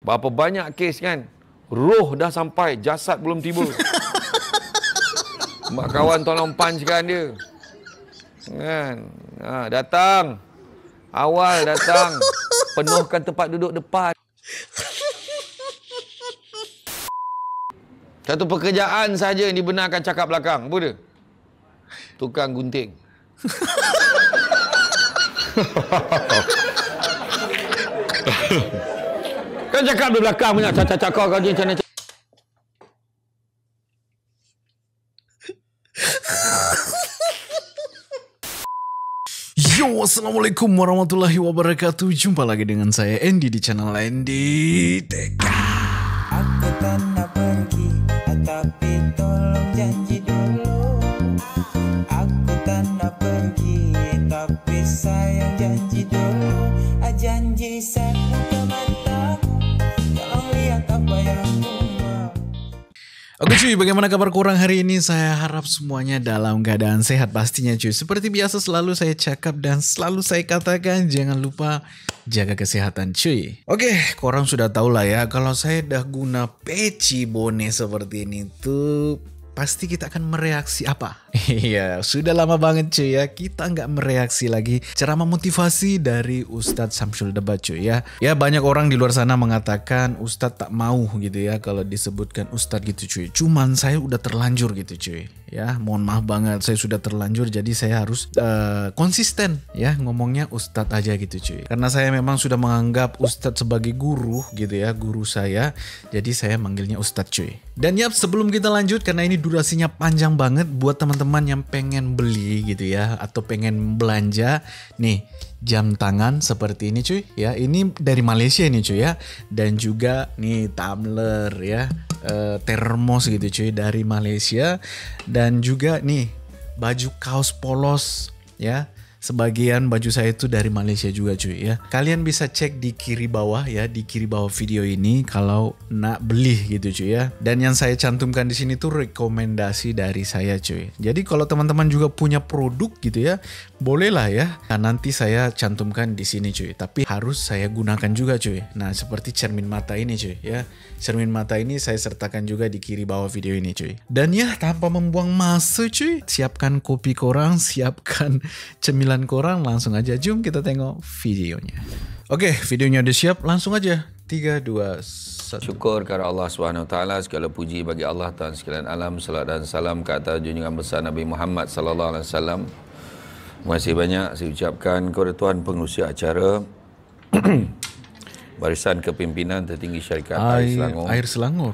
Berapa banyak kes kan, roh dah sampai, jasad belum tiba. Mak kawan tolong punchkan dia. Kan? Datang. Awal datang. Penuhkan tempat duduk depan. Satu pekerjaan saja yang dibenarkan cakap belakang. Apa dia? Tukang gunting. Kan cakap di belakang punya cakap kau je macam mana. Yo, assalamualaikum warahmatullahi wabarakatuh. Jumpa lagi dengan saya Andy di channel Andy Teka. Aku tak nak pergi, tapi tolong janji dulu. Aku tak nak pergi, tapi sayang janji dulu. Janji saya ke matamu, tolong lihat apa yang aku mau. Oke cuy, bagaimana kabar kurang hari ini? Saya harap semuanya dalam keadaan sehat pastinya cuy. Seperti biasa selalu saya cakap dan selalu saya katakan jangan lupa jaga kesehatan cuy. Oke, korang sudah tahu lah ya kalau saya dah guna peci bone seperti ini tuh pasti kita akan mereaksi apa? Iya, sudah lama banget cuy ya kita nggak mereaksi lagi ceramah motivasi dari Ustadz Samsul Debat cuy ya. Ya banyak orang di luar sana mengatakan Ustadz tak mau gitu ya kalau disebutkan Ustadz gitu cuy. Cuman saya udah terlanjur gitu cuy. Ya mohon maaf banget saya sudah terlanjur jadi saya harus konsisten ya ngomongnya Ustadz aja gitu cuy. Karena saya memang sudah menganggap Ustadz sebagai guru gitu ya, guru saya. Jadi saya manggilnya Ustadz cuy. Dan ya sebelum kita lanjut karena ini durasinya panjang banget buat teman-teman yang pengen beli gitu ya atau pengen belanja nih jam tangan seperti ini cuy ya, ini dari Malaysia nih cuy ya, dan juga nih tumbler ya, termos gitu cuy dari Malaysia, dan juga nih baju kaos polos ya. Sebagian baju saya itu dari Malaysia juga cuy ya. Kalian bisa cek di kiri bawah ya, di kiri bawah video ini kalau nak beli gitu cuy ya. Dan yang saya cantumkan di sini tuh rekomendasi dari saya cuy. Jadi kalau teman-teman juga punya produk gitu ya, bolehlah ya. Nah, nanti saya cantumkan di sini cuy. Tapi harus saya gunakan juga cuy. Nah, seperti cermin mata ini cuy ya. Cermin mata ini saya sertakan juga di kiri bawah video ini cuy. Dan ya tanpa membuang masa cuy, siapkan kopi korang, siapkan cemilan korang, langsung aja jom kita tengok videonya. Oke, videonya udah siap, langsung aja 3, 2, 1. Syukur kepada Allah SWT, segala puji bagi Allah Tuhan sekalian alam, salat dan salam ke atas junjungan besar Nabi Muhammad sallallahu alaihi wasallam. Terima kasih banyak saya ucapkan kepada Tuan pengurusi acara Barisan Kepimpinan Tertinggi Syarikat Air Selangor.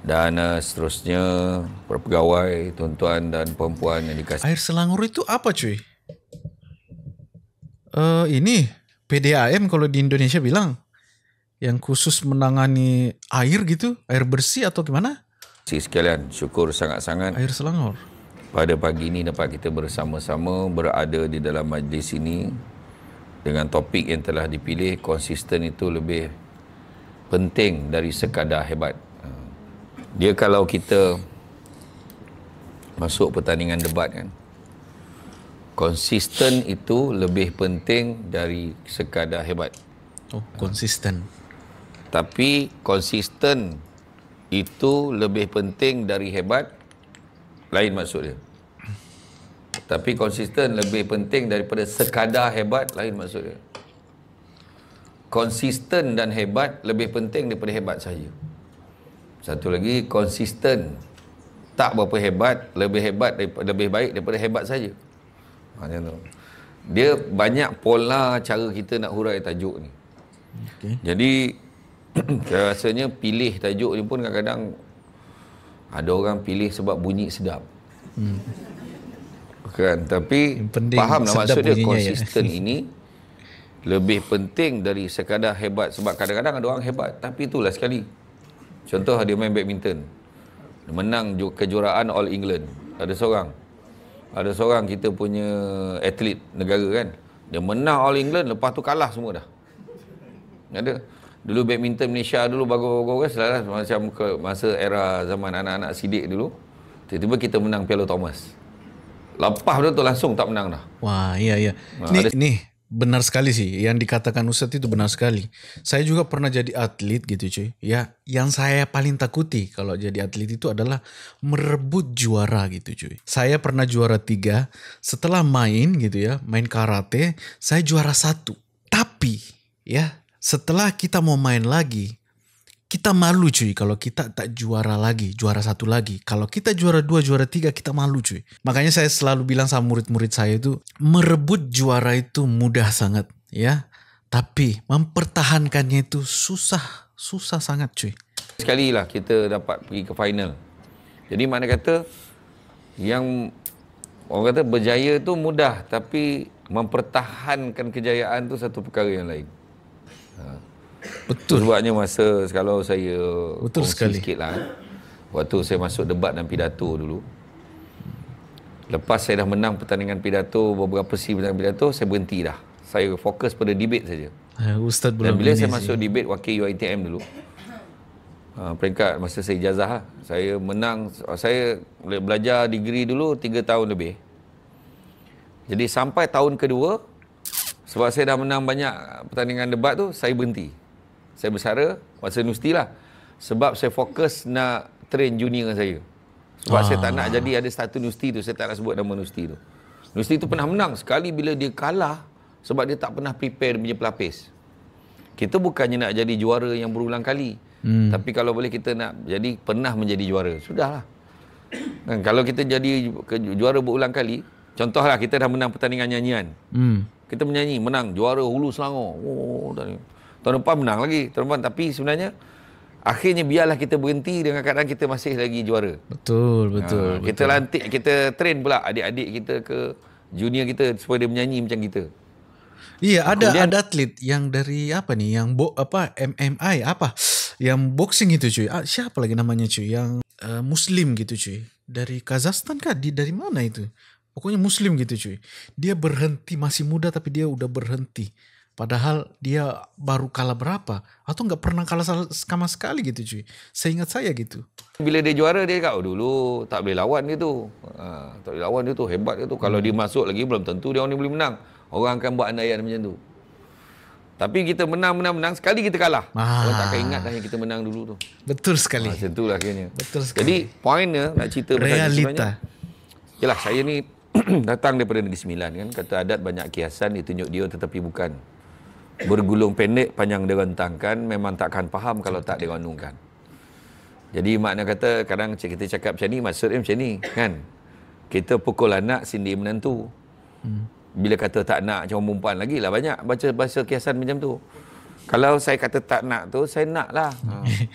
Dan seterusnya para pegawai, tuan-tuan dan perempuan yang dikasihi. Air Selangor itu apa cuy? Ini PDAM kalau di Indonesia bilang yang khusus menangani air gitu, air bersih atau gimana? Sekalian, syukur sangat-sangat Air Selangor. pada pagi ini dapat kita bersama-sama berada di dalam majlis ini dengan topik yang telah dipilih. Konsisten itu lebih penting dari sekadar hebat. Dia kalau kita masuk pertandingan debat kan, konsisten itu lebih penting dari sekadar hebat. Oh, konsisten. Tapi konsisten itu lebih penting dari hebat, lain maksud dia. Tapi konsisten lebih penting daripada sekadar hebat, lain maksud dia. Konsisten dan hebat lebih penting daripada hebat saja. Satu lagi, konsisten tak berapa hebat, lebih baik daripada hebat saja. Macam tu. Dia banyak pola cara kita nak hurai tajuk ni. Okay. Jadi saya rasanya pilih tajuk ni pun kadang-kadang ada orang pilih sebab bunyi sedap. Kan, tapi faham lah maksud dia. Konsisten ya. Ini lebih penting dari sekadar hebat, sebab kadang-kadang ada orang hebat tapi itulah sekali. Contoh dia main badminton, menang kejuaraan All England. Ada seorang kita punya atlet negara kan, dia menang All England, lepas tu kalah semua dah. Ada dulu badminton Malaysia dulu bagus-bagus kan, macam ke masa era zaman anak-anak sidik dulu, tiba-tiba kita menang Piala Thomas. Lepas tu langsung tak menang dah. Wah, iya. Nih benar sekali sih. Yang dikatakan Ustadz itu benar sekali. Saya juga pernah jadi atlet gitu cuy. Ya, yang saya paling takuti kalau jadi atlet itu adalah merebut juara gitu cuy. Saya pernah juara 3. Setelah main gitu ya, main karate, saya juara 1. Tapi ya, setelah kita mau main lagi, kita malu cuy kalau kita tak juara lagi, juara 1 lagi. Kalau kita juara 2, juara 3, kita malu cuy. Makanya saya selalu bilang sama murid-murid saya itu, merebut juara itu mudah sangat ya. Tapi mempertahankannya itu susah sangat cuy. Sekali lah kita dapat pergi ke final. Jadi mana kata, yang orang kata berjaya tu mudah, tapi mempertahankan kejayaan tu satu perkara yang lain. Betul. Sebabnya masa kalau saya betul sekali sikit lah, waktu saya masuk debat dan pidato dulu, lepas saya dah menang pertandingan pidato, beberapa sesi pertandingan pidato, saya berhenti dah. Saya fokus pada debate saja. Ustaz belum. Dan bila saya masuk debate wakil UiTM dulu, peringkat masa saya ijazah lah, saya menang. Saya belajar degree dulu 3 tahun lebih. Jadi sampai tahun kedua, sebab saya dah menang banyak pertandingan debat tu, saya berhenti. Saya bersara masa universiti lah. Sebab saya fokus nak train junior saya. Sebab saya tak nak jadi ada satu universiti tu, saya tak nak sebut nama universiti tu. Universiti tu pernah menang. Sekali bila dia kalah, sebab dia tak pernah prepare dia punya pelapis. Kita bukannya nak jadi juara yang berulang kali. Tapi kalau boleh kita nak jadi pernah menjadi juara. Sudahlah. Kan, kalau kita jadi juara berulang kali, contohlah kita dah menang pertandingan nyanyian. Kita menyanyi, menang, juara Hulu Selangor. Tahun depan menang lagi. Tahun depan, tapi sebenarnya akhirnya biarlah kita berhenti dengan keadaan kita masih lagi juara. Betul. Kita lantik, kita train pula adik-adik kita ke junior kita supaya dia menyanyi macam kita. Iya, ada atlet yang dari apa nih, yang MMA apa, yang boxing itu cuy. Siapa lagi namanya cuy, yang Muslim gitu cuy. Dari Kazakhstan kah? Dari mana itu? Pokoknya Muslim gitu cuy. Dia berhenti, masih muda tapi dia udah berhenti. Padahal dia baru kalah berapa? Atau nggak pernah kalah sama sekali gitu cuy. Seingat saya gitu. Bila dia juara, dia kata, dulu tak boleh lawan dia tu. Tak boleh lawan dia tu, hebat dia tu. Kalau dia masuk lagi, belum tentu dia orang ni boleh menang. Orang akan buat andaian macam tu. Tapi kita menang, sekali kita kalah. Orang takkan ingat dah yang kita menang dulu tu. Betul sekali. Macam itulah akhirnya. Betul sekali. Jadi, poinnya nak cerita realita. Yalah, saya ni datang daripada Negeri Sembilan kan. Kata adat banyak kiasan, ditunjuk dia tetapi bukan. Bergulung pendek, panjang direntangkan, memang takkan faham kalau tak direnungkan. Jadi makna kata, kadang kita cakap macam ni, maksudnya macam ni kan. Kita pukul anak, sindir menantu. Bila kata tak nak macam perempuan lagi lah banyak baca bahasa kiasan macam tu. Kalau saya kata tak nak tu, saya nak lah.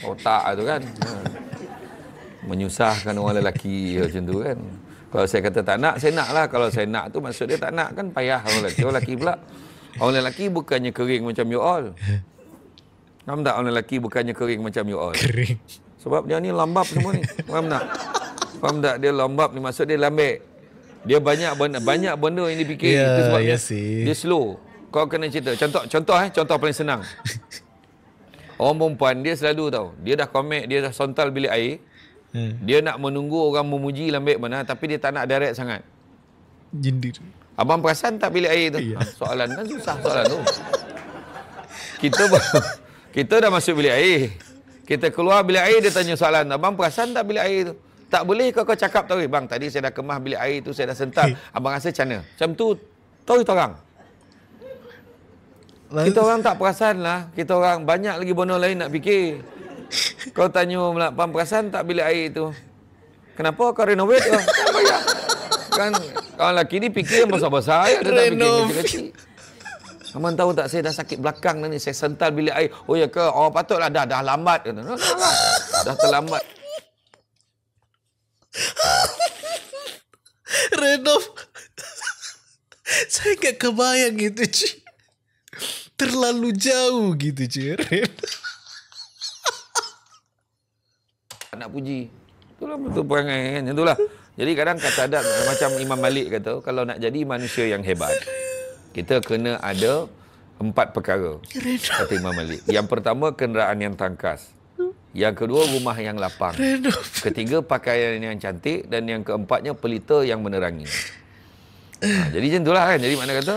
Otak tu kan. Menyusahkan orang lelaki macam tu kan. Kalau saya kata tak nak, saya nak lah. Kalau saya nak tu maksud dia tak nak kan payah orang lelaki. Orang lelaki pula, orang lelaki bukannya kering macam you all. Faham tak? Orang lelaki bukannya kering macam you all. Kering. Sebab dia ni lambap semua ni. Faham tak? Faham tak? Dia lambap ni maksud dia lambek. Dia banyak benda yang dia fikir. Itu sebabnya dia slow. Kau kena cerita. Contoh paling senang. Orang perempuan dia selalu tahu. Dia dah komek, dia dah sontal bilik air. Dia nak menunggu orang memuji lambek mana, tapi dia tak nak direct sangat. Jindir. Abang perasan tak bilik air tu? Soalan kan susah soalan tu. Kita dah masuk bilik air. Kita keluar bilik air, dia tanya soalan. Abang perasan tak bilik air tu? Tak boleh kau cakap tahu, bang tadi saya dah kemah bilik air tu, saya dah sental. Abang rasa macam mana? Macam tu tahu kita orang. Kita orang tak perasan lah. Kita orang banyak lagi benda lain nak fikir. Kau tanya pula, abang perasan tak bilik air tu? Kenapa kau renovate? Tak payah. Kan orang lelaki ni fikir yang besar-besar. Dia tak fikir kecil-kecil. Abang tahu tak, saya dah sakit belakang ni, saya sental bilik air. Oh ya ke? Oh patutlah, dah lambat. Dah terlambat. Renov. Saya gak kebayang gitu cuy. Terlalu jauh gitu cuy. Nak puji. Itulah betul perangai kan. Itulah. Jadi kadang kata adat macam Imam Malik kata, kalau nak jadi manusia yang hebat, kita kena ada 4 perkara. Kata Imam Malik. Yang pertama, kenderaan yang tangkas. Yang kedua, rumah yang lapang. Ketiga, pakaian yang cantik. Dan yang keempatnya, pelita yang menerangi. Jadi macam itulah kan. Jadi makna kata,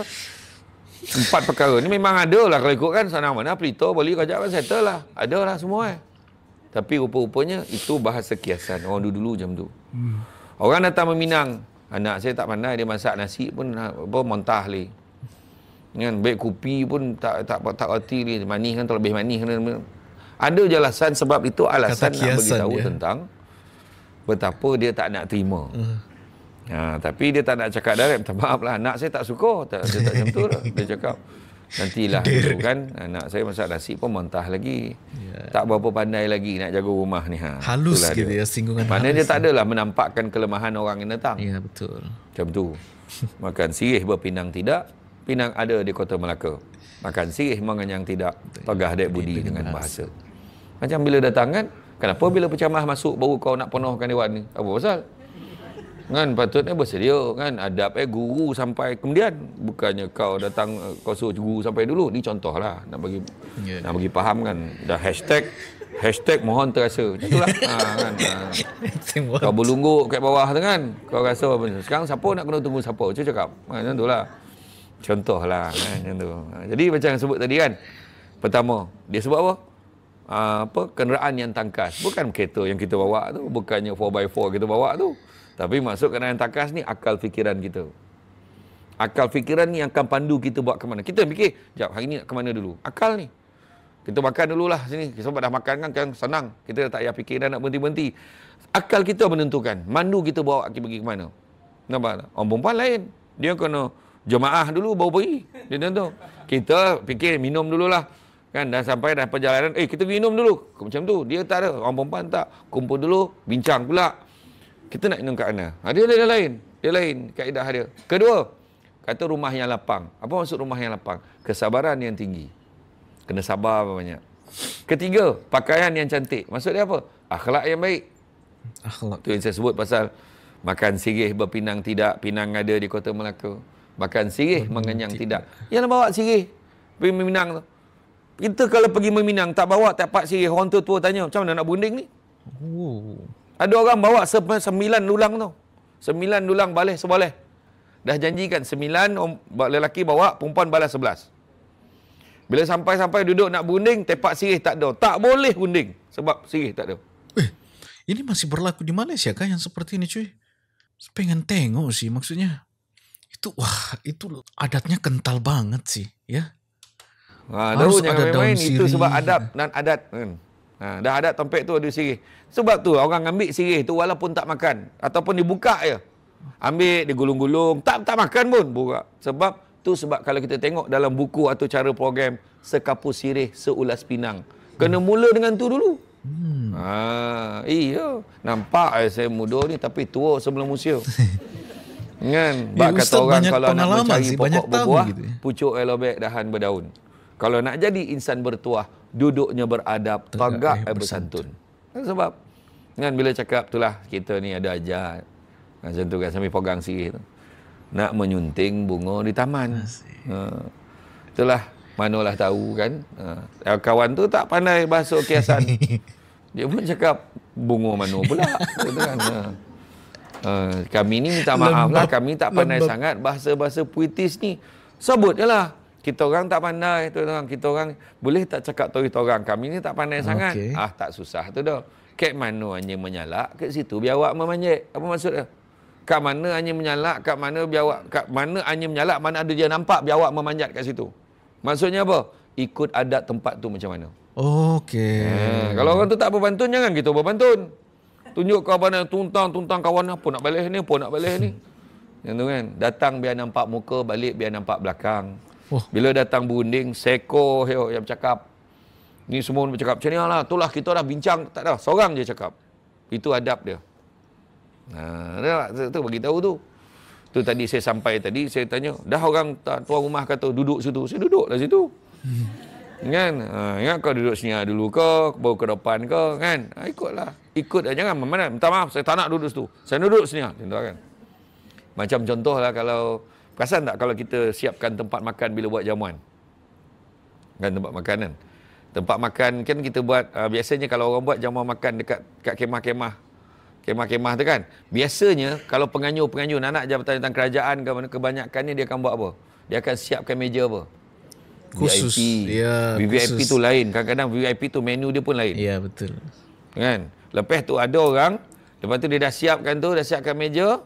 4 perkara ni memang ada lah kalau ikut kan sana mana pelita boleh kajak kan settle lah. Ada lah semua Tapi rupa-rupanya itu bahasa kiasan. Orang dulu macam tu. Orang datang meminang. Anak saya tak pandai dia masak nasi pun montah leh. Kan baik kopi pun tak reti ni. Manis kan terlebih manis kan. Ada je alasan sebab itu alasan nak bagi tahu tentang betapa dia tak nak terima. Tapi dia tak nak cakap direct. Minta maaf lah, anak saya tak suka. Dia tak macam tu lah. Dia cakap, nantilah dulu kan. Anak saya masak nasi pun montah lagi. Tak berapa pandai lagi nak jaga rumah ni. Halus gitu ya, singgungan maknanya dia tak adalah menampakkan kelemahan orang yang datang. Ya, betul. Macam tu. Makan sirih berpinang tidak, pinang ada di Kota Melaka. Makan sirih mengenyang tidak, pegah dek budi dengan bahasa. Macam bila datang kan, kenapa bila pecamah masuk baru kau nak penuhkan dewan ni? Apa pasal? Kan patutnya bersedia kan, adab guru sampai kemudian, bukannya kau datang kau suruh guru sampai dulu. Ni contohlah nak bagi faham kan. Dah hashtag mohon terasa. Itulah kan. Kau berlungguk kat bawah tu kan, kau rasa apa? Sekarang siapa nak kena tunggu siapa? Cuba cakap. Macam itulah. Contohlah kan macam tu. Jadi macam yang sebut tadi kan. Pertama, dia sebut apa? Kenderaan yang tangkas. Bukan kereta yang kita bawa tu, bukannya 4x4 kita bawa tu. Tapi maksud kenderaan tangkas ni akal fikiran kita. Akal fikiran ni akan pandu kita buat ke mana. Kita fikir, jap hari ni nak ke mana dulu? Akal ni. Kita makan dululah sini. Sebab dah makan kan senang. Kita tak payah fikir dah nak berhenti-berhenti. Akal kita menentukan. Mandu kita bawa pergi ke mana. Nampak tak? Orang perempuan lain. Dia kena jemaah dulu baru pergi. Dia tentu. Kita fikir minum dululah. Kan dah sampai dah perjalanan. Kita minum dulu. Macam tu. Dia tak ada. Orang perempuan tak. Kumpul dulu. Bincang pula. Kita nak minum kat mana? Dia lain. Dia lain kaedah dia. Kedua, kata rumah yang lapang. Apa maksud rumah yang lapang? Kesabaran yang tinggi. Kena sabar banyak. Ketiga, pakaian yang cantik. Maksud dia apa? Akhlak yang baik. Akhlak. Tu yang saya sebut pasal makan sirih berpinang tidak, pinang ada di Kota Melaka. Makan sirih mengenyang tidak. Yang bawa sirih pergi meminang tu. Kita kalau pergi meminang tak bawa tapak sirih, orang tua tanya, macam mana nak berunding ni? Ada orang bawa 9 dulang tu. 9 dulang balas seboleh. Dah janjikan 9 lelaki bawa, perempuan balas 11. Bila sampai duduk nak berunding, tepak sirih tak ada. Tak boleh unding sebab sirih tak ada. Ini masih berlaku di Malaysia kah yang seperti ini cuy? Pengen tengok sih maksudnya. Itu adatnya kental banget sih ya. Harus jangan main-main. Itu sebab adab dan adat kan. Dah adat tempek tu ada sirih. Sebab tu orang ambil sirih tu walaupun tak makan ataupun dibuka je. Ambil digulung-gulung, tak makan pun buka. Sebab kalau kita tengok dalam buku atau cara program sekapus sirih seulas pinang. Kena mula dengan tu dulu. Iya. Nampak saya muda ni tapi tua sebelum usia. Kan? Kata orang kalau nak mencari pokok berbuah, gitu ya? Pucuk elobek dahan berdaun. Kalau nak jadi insan bertuah, duduknya beradab, tagak bersantun. Sebab kan bila cakap itulah kita ni ada ajar. Macam tu kan sambil pegang sirih tu. Nak menyunting bunga di taman. Itulah manalah tahu kan. Kawan tu tak pandai bahasa kiasan. Dia pun cakap bunga mana pula. Kan? Kami ni minta maaf lah. Kami tak pandai sangat bahasa-bahasa puitis ni. Sebut je lah. Kita orang tak pandai. Kita orang boleh tak cakap tahu kita orang. Kami ni tak pandai sangat. Tak susah tu dah. Kat mana hanya menyalak, kat situ biar awak memanjat. Apa maksudnya? Kat mana hanya menyalak, kat mana biar awak, kat mana hanya menyalak, mana ada dia nampak biar awak memanjat kat situ. Maksudnya apa? Ikut adat tempat tu macam mana. Kalau orang tu tak berbantun, jangan kita berbantun. Tunjuk kawan tuntang kawan apa nak balik ni. Yang tu kan. Datang biar nampak muka, balik biar nampak belakang. Bila datang berunding, seko yang bercakap. Ni semua bercakap macam ni lah. Itulah kita dah bincang. Tak ada. Seorang je cakap. Itu adab dia. Itu bagi tahu tu. Tu tadi saya sampai tadi, saya tanya, dah orang tuan rumah kata duduk situ. Saya duduklah situ. Kan? Ingat kau duduk sini dulu ke, baru ke depan ke, kan? Ikutlah. Ikut jangan mana. Minta maaf, saya tak nak duduk situ. Saya duduk sini. Kan? Macam contoh lah kalau, perasan tak kalau kita siapkan tempat makan bila buat jamuan? Kan tempat makanan. Tempat makan kan kita buat, biasanya kalau orang buat jamuan makan dekat kemah-kemah tu kan. Biasanya kalau penganyur nak jabatan kerajaan ke mana, kebanyakannya dia akan buat apa? dia akan siapkan meja apa? Khusus. VIP. Ya, VIP khusus. tu lain. Kadang-kadang VIP tu menu dia pun lain. Ya, betul. Kan? Lepas tu ada orang, lepas tu dia dah siapkan tu, dah siapkan meja.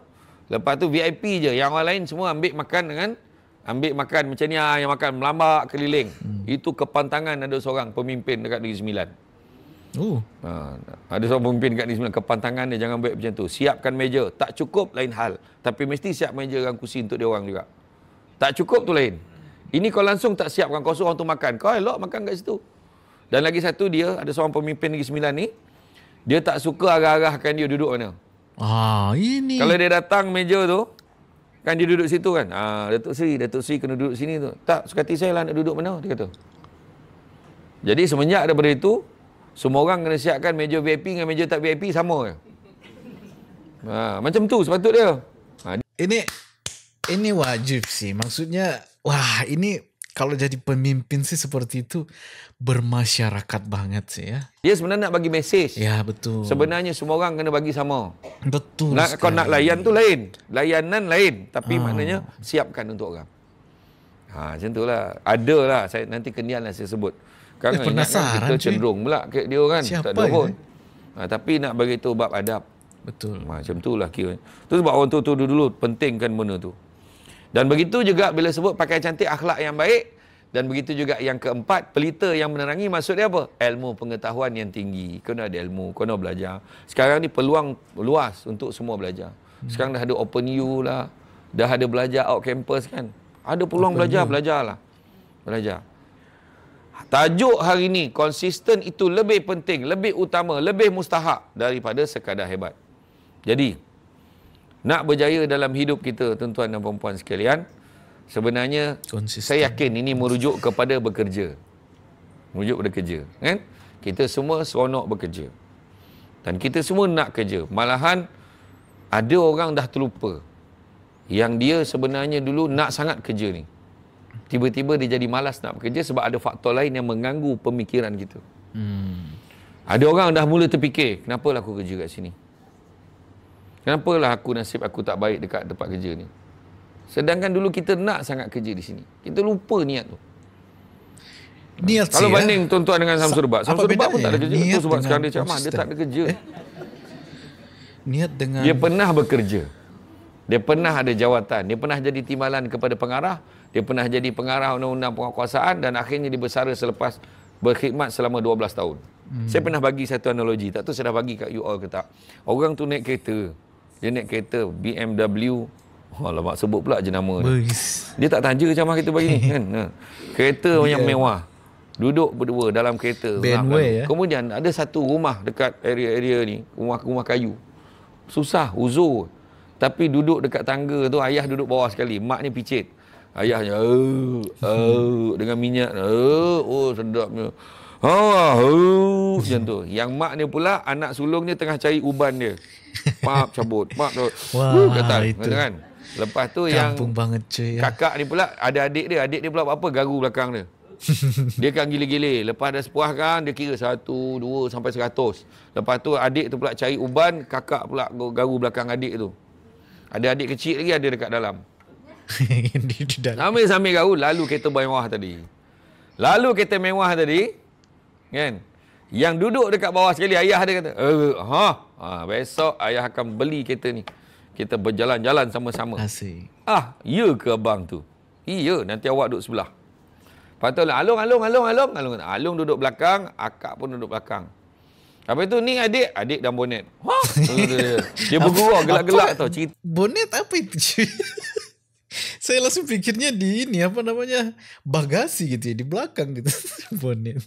Lepas tu VIP je. Yang orang lain semua ambil makan dengan ambil makan macam ni, yang makan melambak keliling. Itu kepantangan ada seorang pemimpin dekat Negeri Sembilan. Ada seorang pemimpin dekat Negeri Sembilan, kepantangan dia jangan buat macam tu. Siapkan meja. Tak cukup lain hal. Tapi mesti siap meja dan kursi untuk dia orang juga. Tak cukup tu lain. Ini kau langsung tak siapkan, kau suruh orang tu makan. Kau elok makan kat situ. Dan lagi satu dia, ada seorang pemimpin Negeri Sembilan ni, dia tak suka arah-arahkan dia duduk mana. Ini. Kalau dia datang meja tu, kan dia duduk situ kan. Datuk Seri kena duduk sini tu. Tak, suka hati saya lah nak duduk mana, dia kata. Jadi semenjak daripada itu, semua orang kena siapkan meja VIP dengan meja tak VIP sama je. Macam tu sepatutnya. Ini wajib sih. Maksudnya, ini kalau jadi pemimpin sih seperti itu bermasyarakat banget sih ya. Dia sebenarnya nak bagi mesej. Ya, betul. Sebenarnya semua orang kena bagi sama. Betul. Kau nak layan tu lain. Layanan lain. Tapi maknanya siapkan untuk orang. Macam tu lah. Ada lah. Saya nanti kenian lah saya sebut. Kan penasaran kita cenderung pula ke dia kan. Siapa tak ada pun. Tapi nak bagi tahu bab adab. Betul. Macam tu lah kira. Tu sebab orang tu dulu pentingkan benda tu. Dan begitu juga bila sebut pakai cantik, akhlak yang baik. Dan begitu juga yang keempat, pelita yang menerangi, maksud dia apa? Ilmu pengetahuan yang tinggi. Kena ada ilmu, kena belajar. Sekarang ni peluang luas untuk semua belajar. Sekarang dah ada Open U lah. Dah ada belajar out campus kan. Ada peluang belajarlah. Belajar. Tajuk hari ni, konsisten itu lebih penting, lebih utama, lebih mustahak daripada sekadar hebat. Jadi, nak berjaya dalam hidup kita, tuan-tuan dan puan-puan sekalian, sebenarnya saya yakin ini merujuk kepada bekerja. Merujuk bekerja, kan? Kita semua seronok bekerja. Dan kita semua nak kerja. Malahan ada orang dah terlupa yang dia sebenarnya dulu nak sangat kerja ni. Tiba-tiba dia jadi malas nak bekerja sebab ada faktor lain yang mengganggu pemikiran kita. Ada orang dah mula terfikir, kenapalah aku kerja kat sini? Kenapalah nasib aku tak baik dekat tempat kerja ni? Sedangkan dulu kita nak sangat kerja di sini. Kita lupa niat tu. Niat kalau banding tuan-tuan dengan Samsul Rebab. Samsul Rebab pun tak ada kerja. Itu sebab sekarang dia ceramah, dia tak ada kerja. Niat dengan... Dia pernah bekerja. Dia pernah ada jawatan. Dia pernah jadi timbalan kepada pengarah. Dia pernah jadi pengarah undang-undang penguasaan dan akhirnya dibesara selepas berkhidmat selama 12 tahun. Saya pernah bagi satu analogi. Tak tahu saya dah bagi kat you all ke tak. Orang tu naik kereta. Dia naik kereta BMW. Alamak, sebut pula je nama dia. Dia tak tanja macam mana kita bagi ni kan. Kereta yang mewah. Duduk berdua dalam kereta. Kemudian ada satu rumah dekat area ni. Rumah kayu. Susah, uzur. Tapi duduk dekat tangga tu, ayah duduk bawah sekali. Mak ni picit. Ayahnya dengan minyak. Sedapnya. Macam tu. Yang mak ni pula, anak sulung dia tengah cari uban dia. Pap cabut. Pap cabut. Kata kan. Lepas tu kampung yang banget, cuy, kakak ni pula, ada adik dia pula apa? Garu belakang dia. Dia kan gile-gile. Lepas dah sepuaskan, dia kira 1, 2 sampai 100. Lepas tu adik tu pula cari uban, kakak pula garu belakang adik tu. Ada adik kecil lagi ada dekat dalam. Sambil garu, lalu kereta mewah tadi. Kan? Yang duduk dekat bawah sekali, ayah dia kata, besok ayah akan beli kereta ni. Kita berjalan-jalan sama-sama. Asyik. Ya ke abang tu? Iya, nanti awak duduk sebelah. Lepas tu lah, Alung duduk belakang, akak pun duduk belakang. Apa itu? Ni adik dalam bonet. Dia bergurau, gelak-gelak tau. Cerita. Bonet apa itu? Saya langsung fikirnya di ini, bagasi gitu ya, di belakang gitu. Bonet.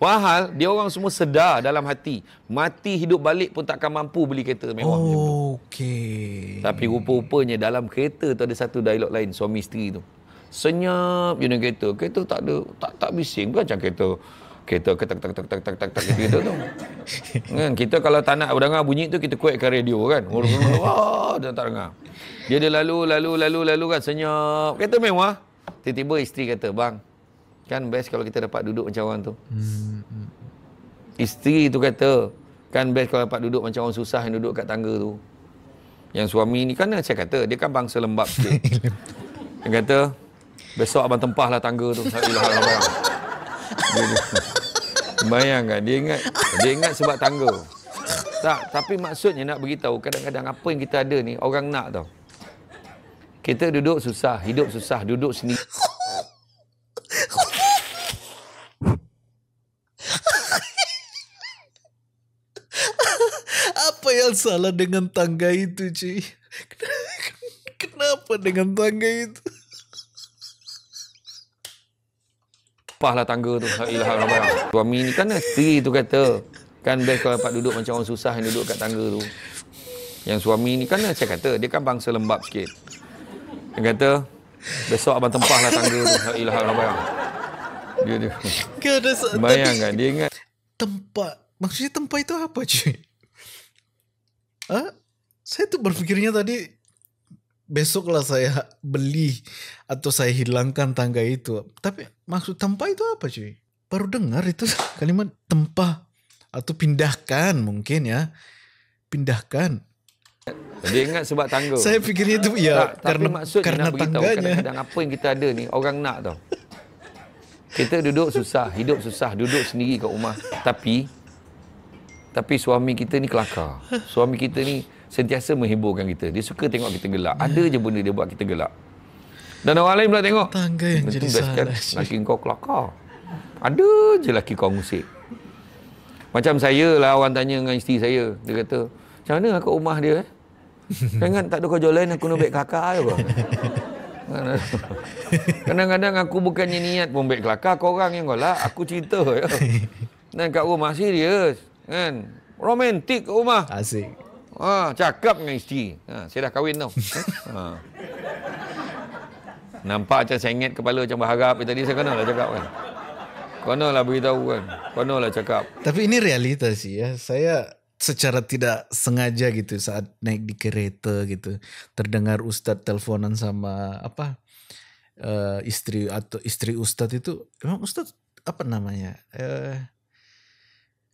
Wahal dia orang semua sedar dalam hati, mati hidup balik pun takkan mampu beli kereta mewah macam tu. Okey. Tapi rupa-rupanya dalam kereta tu ada satu dialog lain, suami isteri tu. Senyap je dengan kereta. Kereta tak ada, tak bising. Bukan macam kereta ketak gitu tu. Kan kita kalau tak nak dengar bunyi tu, kita kuatkan radio kan. Dia tak dengar. Dia lalu kan senyap. Kereta mewah. Tiba-tiba isteri kata, "Bang, kan best kalau kita dapat duduk macam orang tu." Isteri tu kata, kan best kalau dapat duduk macam orang susah yang duduk kat tangga tu. Yang suami ni kan saya kata, dia kan bangsa lembab sikit. Dia kata, Besok abang tempahlah tangga tu. La ilaha illallah. Bayangkan dia ingat sebab tangga. Tak, tapi maksudnya nak beritahu kadang-kadang apa yang kita ada ni orang nak tau. Kita duduk susah, hidup susah, duduk sendiri. Apa yang salah dengan tangga itu, cuy? Kenapa dengan tangga itu? Tempahlah tangga tu. La ilaha illallah. Suami ni kan isteri tu kata. Kan best kalau dapat duduk macam orang susah yang duduk kat tangga tu. Yang suami ni kan saya kata, dia kan bangsa lembab sikit. Dia kata, besok abang tempahlah tangga tu. La ilaha illallah. Dia. Bayangkan, dia ingat. Tempat. Maksudnya tempat itu apa, cuy? Saya tuh berpikirnya tadi, besoklah saya beli atau saya hilangkan tangga itu. Tapi maksud tempat itu apa, cuy? Baru dengar itu kalimat tempah. Atau pindahkan mungkin ya. Pindahkan. Dia ingat sebab tangga. Saya fikirnya itu ya karena tangganya. Kadang-kadang apa yang kita ada ni orang nak tau. Kita duduk susah, hidup susah, duduk sendiri kat rumah. Tapi suami kita ni kelakar. Suami kita ni sentiasa menghiburkan kita. Dia suka tengok kita gelak. Ada je benda dia buat kita gelak. Dan orang lain pula tengok. Tangga yang jadi salah. Laki kau kelakar. Ada je laki kau ngusik. Macam saya lah orang tanya dengan isteri saya. Dia kata, macam mana kat rumah dia? Jangan tak ada kerja lain, aku nak baik kelakar je. Kadang-kadang aku bukannya niat pun baik kelakar. Korang yang golak, aku cerita je. Dan kat rumah serius. Kan? Romantik kat rumah. Asik. Cakap dengan isteri. Saya dah kahwin tau. Nampak macam sengit kepala macam berharap. Tadi saya kena lah cakap kan. Konolah beritahu kan. Konolah cakap. Tapi ini realita sih ya. Saya secara tidak sengaja gitu saat naik di kereta gitu. Terdengar Ustadz teleponan sama istri Ustadz itu. Emang Ustadz apa namanya?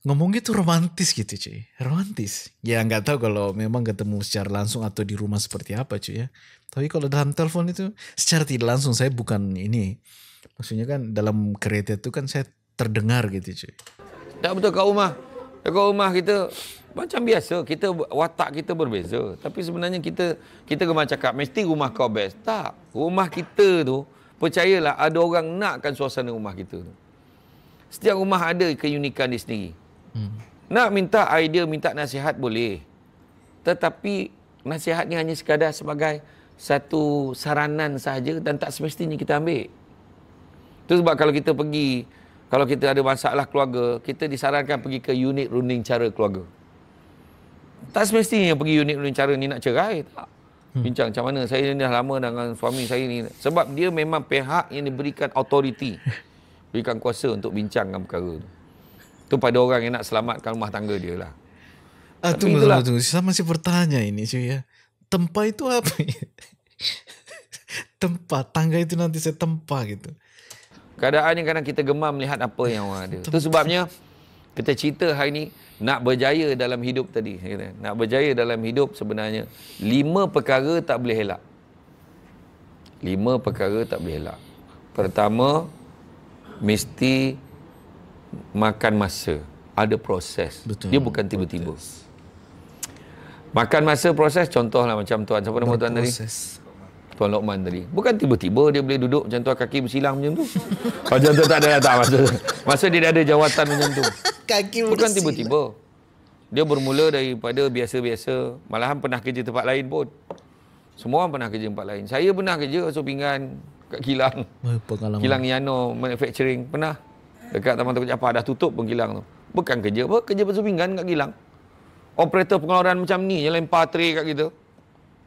Ngomongnya tuh romantis gitu cuy. Romantis. Ya nggak tahu kalau memang ketemu secara langsung atau di rumah seperti apa cuy ya. Tapi kalau dalam telepon itu secara tidak langsung saya bukan ini. Maksudnya kan dalam kereta itu kan saya terdengar gitu cuy. Tak betul kat rumah. Kat rumah kita macam biasa. Watak kita berbeza. Tapi sebenarnya kita gemar cakap mesti rumah kau best. Tak. Rumah kita tu percayalah ada orang nakkan suasana rumah kita tu. Setiap rumah ada keunikan dia sendiri. Nak minta idea, minta nasihat boleh. Tetapi nasihat ni hanya sekadar sebagai satu saranan sahaja dan tak semestinya kita ambil. Itu sebab kalau kita ada masalah keluarga, kita disarankan pergi ke unit runding cara keluarga. Tak semestinya pergi unit runding cara ni nak cerai. Tak. Bincang macam mana, saya ni dah lama dengan suami saya ni. Sebab dia memang pihak yang diberikan authority. Berikan kuasa untuk bincangkan perkara tu. Itu pada orang yang nak selamatkan rumah tangga dia lah. Tunggu. Saya masih bertanya ini cuy ya. Tempat itu apa? Tempat, tangga itu nanti saya tempa gitu. Keadaannya kadang kita gemar melihat apa yang orang ada. Itu sebabnya kita cerita hari ni nak berjaya dalam hidup tadi. Nak berjaya dalam hidup sebenarnya 5 perkara tak boleh elak. 5 perkara tak boleh elak. Pertama, mesti makan masa. Ada proses. Betul. Dia bukan tiba-tiba. Makan masa proses, contohlah macam tuan. Siapa nama tuan tadi? Tuan Lokman tadi. Bukan tiba-tiba dia boleh duduk macam tu, kaki bersilang macam tu. Macam tu tak ada masa dia dah ada jawatan macam tu. Kaki bersilang. Bukan tiba-tiba. Dia bermula daripada biasa-biasa. Malahan pernah kerja tempat lain pun. Semua orang pernah kerja tempat lain. Saya pernah kerja basuh pinggan kat kilang. Pengalaman. Kilang Yano Manufacturing. Pernah. Dekat Taman Tengku Japar. Dah tutup pun kilang tu. Bukan kerja apa. Kerja basuh pinggan kat kilang. Operator pengeluaran macam ni yang lempar tray kat kita.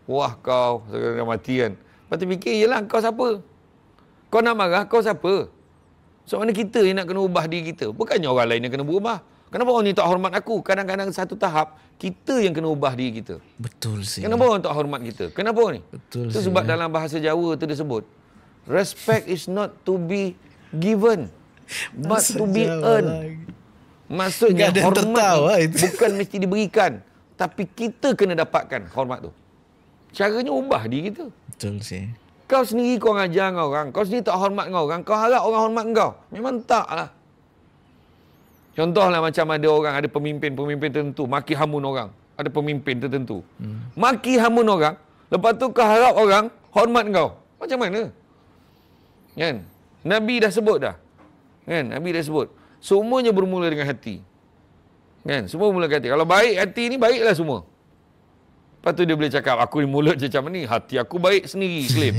Wah kau, sekarang mati kan. Lepas tu fikir, yelah kau siapa? Kau nak marah, kau siapa? Soalnya kita yang nak kena ubah diri kita. Bukannya orang lain yang kena berubah. Kenapa orang ni tak hormat aku? Kadang-kadang satu tahap, kita yang kena ubah diri kita. Betul sih. Kenapa orang tak hormat kita? Kenapa ni? Betul itu sebab dalam bahasa Jawa tu disebut, respect is not to be given, but to be earned. Maksudnya hormat bukan mesti diberikan, tapi kita kena dapatkan hormat tu. Caranya ubah diri kita. Betul sih. Kau sendiri kau ajar orang. Kau sendiri tak hormat orang. Kau harap orang hormat kau. Memang tak lah. Contohlah macam ada pemimpin-pemimpin tertentu maki hamun orang. Ada pemimpin tertentu. Maki hamun orang. Lepas tu kau harap orang hormat kau. Macam mana? Kan? Nabi dah sebut dah. Kan? Nabi dah sebut. Semuanya bermula dengan hati. Kan? Semua bermula dengan hati. Kalau baik hati ni, baiklah semua. Lepas tu dia boleh cakap, aku ni mulut je macam ni. Hati aku baik sendiri, claim.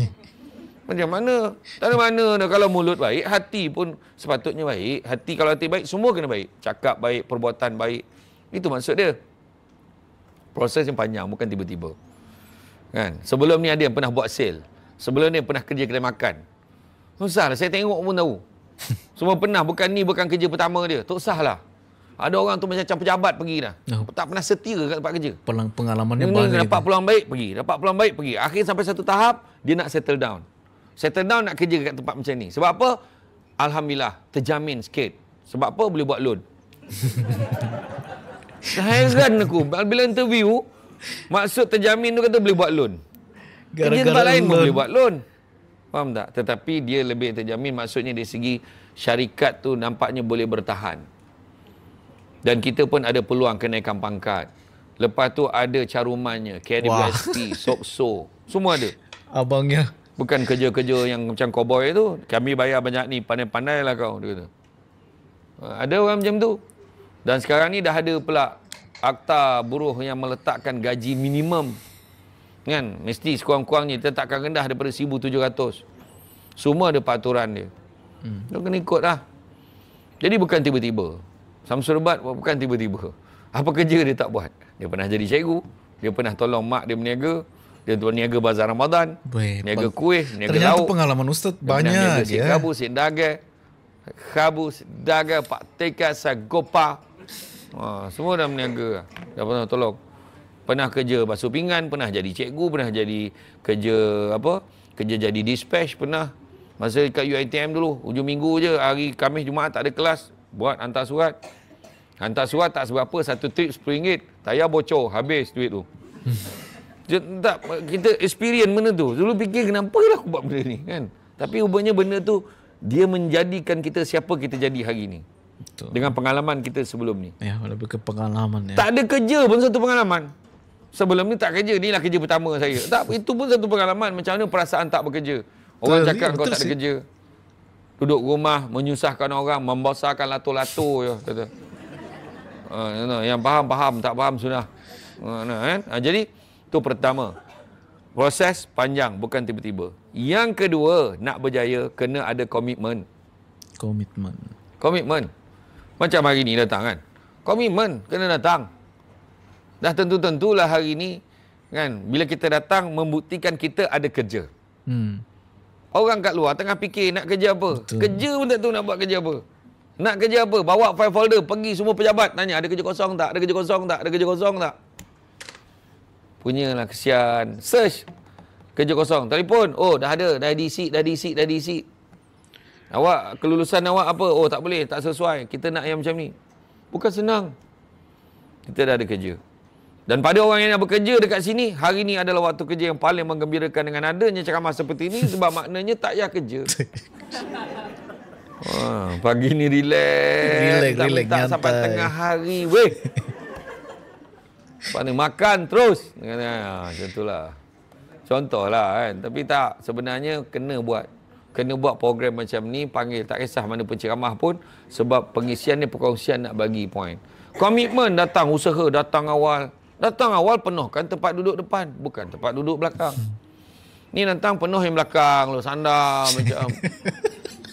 Macam mana? Tak ada mana dah. Kalau mulut baik, hati pun sepatutnya baik. Hati, kalau hati baik, semua kena baik. Cakap baik, perbuatan baik. Itu maksud dia. Proses yang panjang, bukan tiba-tiba. Kan? Sebelum ni ada yang pernah buat sale. Sebelum ni pernah kerja kedai makan. Susah lah, saya tengok pun tahu. Semua pernah, bukan kerja pertama dia. Tak usah lah. Ada orang tu macam pejabat pergi dah. Tak pernah setia kat tempat kerja. Pengalamannya banyak. Dapat peluang baik, pergi. Dapat peluang baik, pergi. Akhir sampai satu tahap, dia nak settle down. Settle down nak kerja kat tempat macam ni. Sebab apa? Alhamdulillah, terjamin sikit. Sebab apa? Boleh buat loan. Heran aku. Bila interview, maksud terjamin tu kata boleh buat loan. Kerja tempat lain pun boleh buat loan. Faham tak? Tetapi dia lebih terjamin, maksudnya dari segi syarikat tu nampaknya boleh bertahan. Dan kita pun ada peluang kenaikan pangkat. Lepas tu ada carumannya, KNWSP, SOPSO, semua ada. Abangnya. Bukan kerja-kerja yang macam cowboy tu. Kami bayar banyak ni, pandai-pandai lah kau. Dia kata. Ada orang macam tu. Dan sekarang ni dah ada pula akta buruh yang meletakkan gaji minimum. Kan? Mesti sekurang-kurangnya ditetapkan rendah daripada 1,700. Semua ada peraturan dia. Dia kena ikut lah. Jadi bukan tiba-tiba. Samsul Bat bukan tiba-tiba. Apa kerja dia tak buat? Dia pernah jadi cikgu. Dia pernah tolong mak dia berniaga. Dia niaga bazar Ramadan. Niaga kuih, niaga ternyata lauk. pengalaman Ustaz banyak. Niaga kabus, daga, pak tekat, sagopa. Semua dah berniaga. Dah pernah tolong. Pernah kerja basuh pinggan, pernah jadi cikgu, pernah jadi kerja kerja jadi dispatch, pernah. Masa kat UiTM dulu, hujung minggu je, hari Khamis Jumaat tak ada kelas, buat hantar surat. Hantar surat tak seberapa, satu trip RM10, tayar bocor, habis duit tu. Tak, kita experience benda tu. Dulu fikir kenapa lah aku buat benda ni kan. Tapi rupanya benda tu dia menjadikan kita siapa kita jadi hari ni. Betul. Dengan pengalaman kita sebelum ni. Ya, lebih ke pengalaman ya. Tak ada kerja pun satu pengalaman. Sebelum ni tak kerja, inilah kerja pertama saya. Tak, itu pun satu pengalaman. Macam mana perasaan tak bekerja. Orang cakap kau tak ada kerja. Duduk rumah, menyusahkan orang, membesarkan lato-lato je kata. Yang faham, tak faham sudah. Jadi itu pertama. Proses panjang, bukan tiba-tiba. Yang kedua, nak berjaya kena ada komitmen. Komitmen. Macam hari ni datang kan. Komitmen kena datang. Dah tentu-tentulah hari ni kan, bila kita datang membuktikan kita ada kerja. Orang kat luar tengah fikir nak kerja apa. Betul. Kerja pun tak tahu nak buat kerja apa. Nak kerja apa? Bawa file folder, pergi semua pejabat tanya ada kerja kosong tak? Ada kerja kosong tak? Ada kerja kosong tak? Punyalah kesian. Search kerja kosong. Telefon. Oh, dah ada. Dah diisi. Awak, kelulusan awak apa? Oh, tak boleh. Tak sesuai. Kita nak yang macam ni. Bukan senang. Kita dah ada kerja. Dan pada orang yang nak bekerja dekat sini, hari ni adalah waktu kerja yang paling menggembirakan dengan adanya ceramah seperti ini sebab maknanya tak payah kerja. Pagi ni relax tak sampai tengah hari. Weh. Mana makan terus. Macam itulah. Contohlah kan. Tapi tak, sebenarnya kena buat program macam ni, panggil tak kisah mana penceramah pun sebab pengisian ni perkongsian nak bagi point. Komitmen datang, usaha datang awal. Datang awal penuhkan tempat duduk depan, bukan tempat duduk belakang. Ni datang penuh yang belakang, lo sandar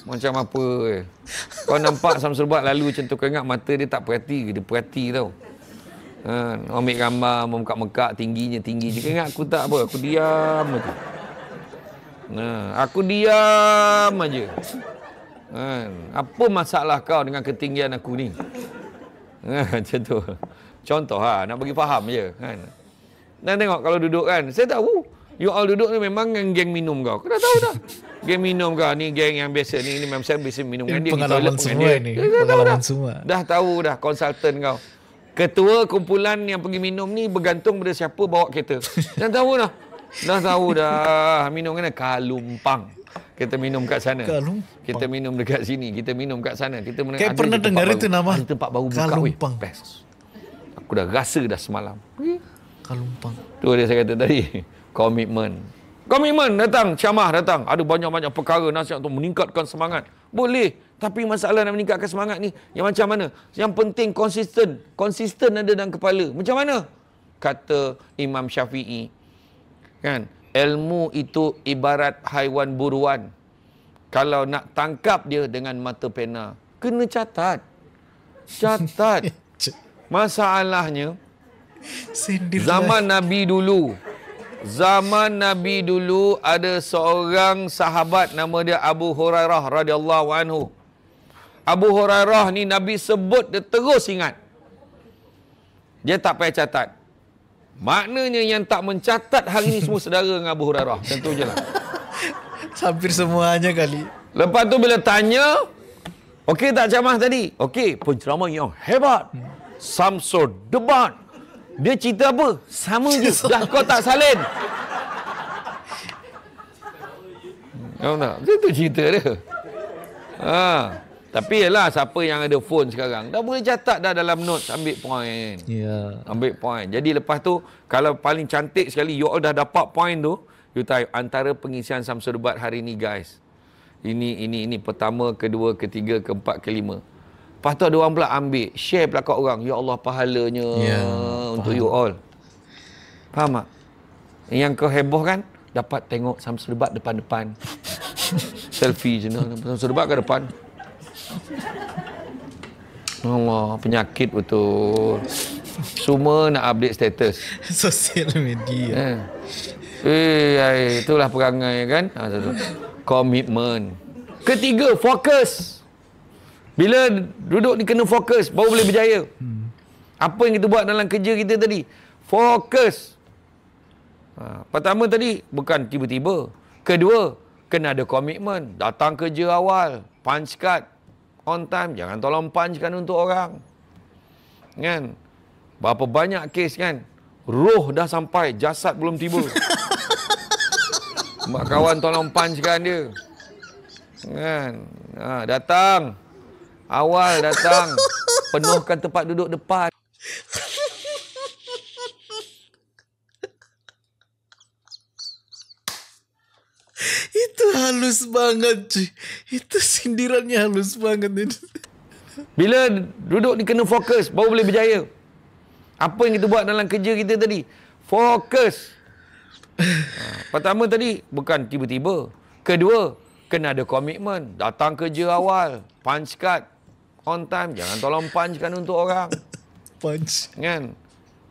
macam apa Kau nampak Samsul Bat lalu macam tu, kau ingat mata dia tak perhati, dia perhati tau. Ambil gambar memekak-mekak tinggi je. Kau ingat aku tak apa, aku diam aja. Aku diam aja. Apa masalah kau dengan ketinggian aku ni? Macam tu. Contoh nak bagi faham je kan. Dan tengok kalau duduk kan, saya tahu you all duduk ni memang geng minum kau. Kau dah tahu dah. Geng minum kau ni geng yang biasa ni memang saya biasa minum dengan dia. Pengalaman semua ni. Pengalaman semua. Dah tahu dah konsultan kau. Ketua kumpulan yang pergi minum ni bergantung pada siapa bawa kereta. Dan tahu dah. Dah tahu dah. Minum kan Kalumpang. Kita minum kat sana. Kita minum dekat sini. Kita minum kat sana. Kita kayak pernah dengar itu nama. Ada tempat baru buka. Kalumpang. Best. Aku dah rasa dah semalam. Kalumpang. Tu dia saya kata tadi. Komitmen. Komitmen datang. Syamah datang. Ada banyak-banyak perkara nasihat untuk meningkatkan semangat. Boleh. Tapi masalah nak meningkatkan semangat ni. Yang macam mana? Yang penting konsisten. Konsisten ada dalam kepala. Macam mana? Kata Imam Syafi'i. Kan? Ilmu itu ibarat haiwan buruan. Kalau nak tangkap dia dengan mata pena, kena catat. Catat. Masalahnya, zaman Nabi dulu ada seorang sahabat nama dia Abu Hurairah radhiyallahu anhu. Abu Hurairah ni Nabi sebut dia terus ingat. Dia tak payah catat. Maknanya yang tak mencatat hari ni semua saudara dengan Abu Hurairah. Tentu je lah. Hampir semuanya kali. Lepas tu bila tanya, okey tak ceramah tadi? Okey, penceramah yang hebat. Samsul debat. Dia cerita apa? Sama je. Dah kau tak salin. Tahu tak? Itu cerita dia. Tapi yalah, siapa yang ada phone sekarang dah boleh catat dah dalam notes, ambil point. Ambil point. Jadi lepas tu kalau paling cantik sekali you all dah dapat point tu, you type antara pengisian Samsul Debat hari ni guys. Ini pertama, kedua, ketiga, keempat, kelima. Lepas tu ada orang pula ambil, share pula kat orang. Ya Allah pahalanya untuk you all. Faham tak? Yang kau heboh kan, dapat tengok Samsul Debat depan-depan. Selfie je. Samsul Debat kat depan. Allah, penyakit betul. Semua nak update status Sosial media. Itulah perangai kan. Komitmen. Ketiga, fokus. Bila duduk ni kena fokus, baru boleh berjaya. Apa yang kita buat dalam kerja kita tadi? Fokus. Pertama tadi, bukan tiba-tiba. Kedua, kena ada komitmen. Datang kerja awal. Punch card. On time. Jangan tolong punchkan untuk orang. Kan? Berapa banyak kes kan? Roh dah sampai, jasad belum tiba. Mak kawan tolong punchkan dia. Kan? Datang. Awal datang. Penuhkan tempat duduk depan. Itu halus banget cuy. Itu sindirannya halus banget. Bila duduk ni kena fokus, baru boleh berjaya. Apa yang kita buat dalam kerja kita tadi? Fokus. Pertama tadi, bukan tiba-tiba. Kedua, kena ada komitmen. Datang kerja awal. Punch card. On time. Jangan tolong punchkan untuk orang. Punch. Kan?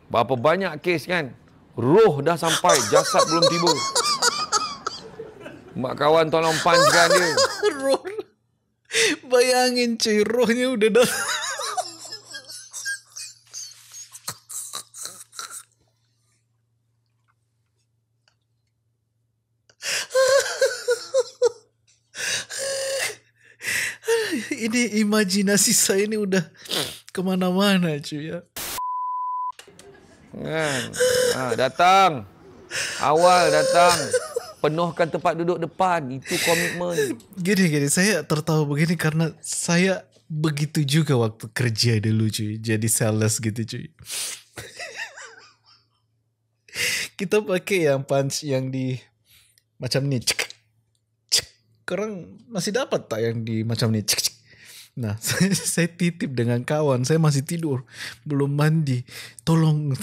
Berapa banyak kes kan? Roh dah sampai, jasad belum tiba. Mak kawan tolong punchkan dia. Roh. Bayangin cuy, rohnya udah dah. Ini imajinasi saya ini udah kemana-mana cuy ya. Kan? Datang. Awal datang. Penuhkan tempat duduk depan. Itu komitmen. Gini, saya tertawa begini karena saya begitu juga waktu kerja dulu cuy. Jadi sales gitu cuy. Kita pakai yang punch yang di macam ni. Korang masih dapat tak yang di macam ni? Nah, saya titip dengan kawan. Saya masih tidur. Belum mandi. Tolong.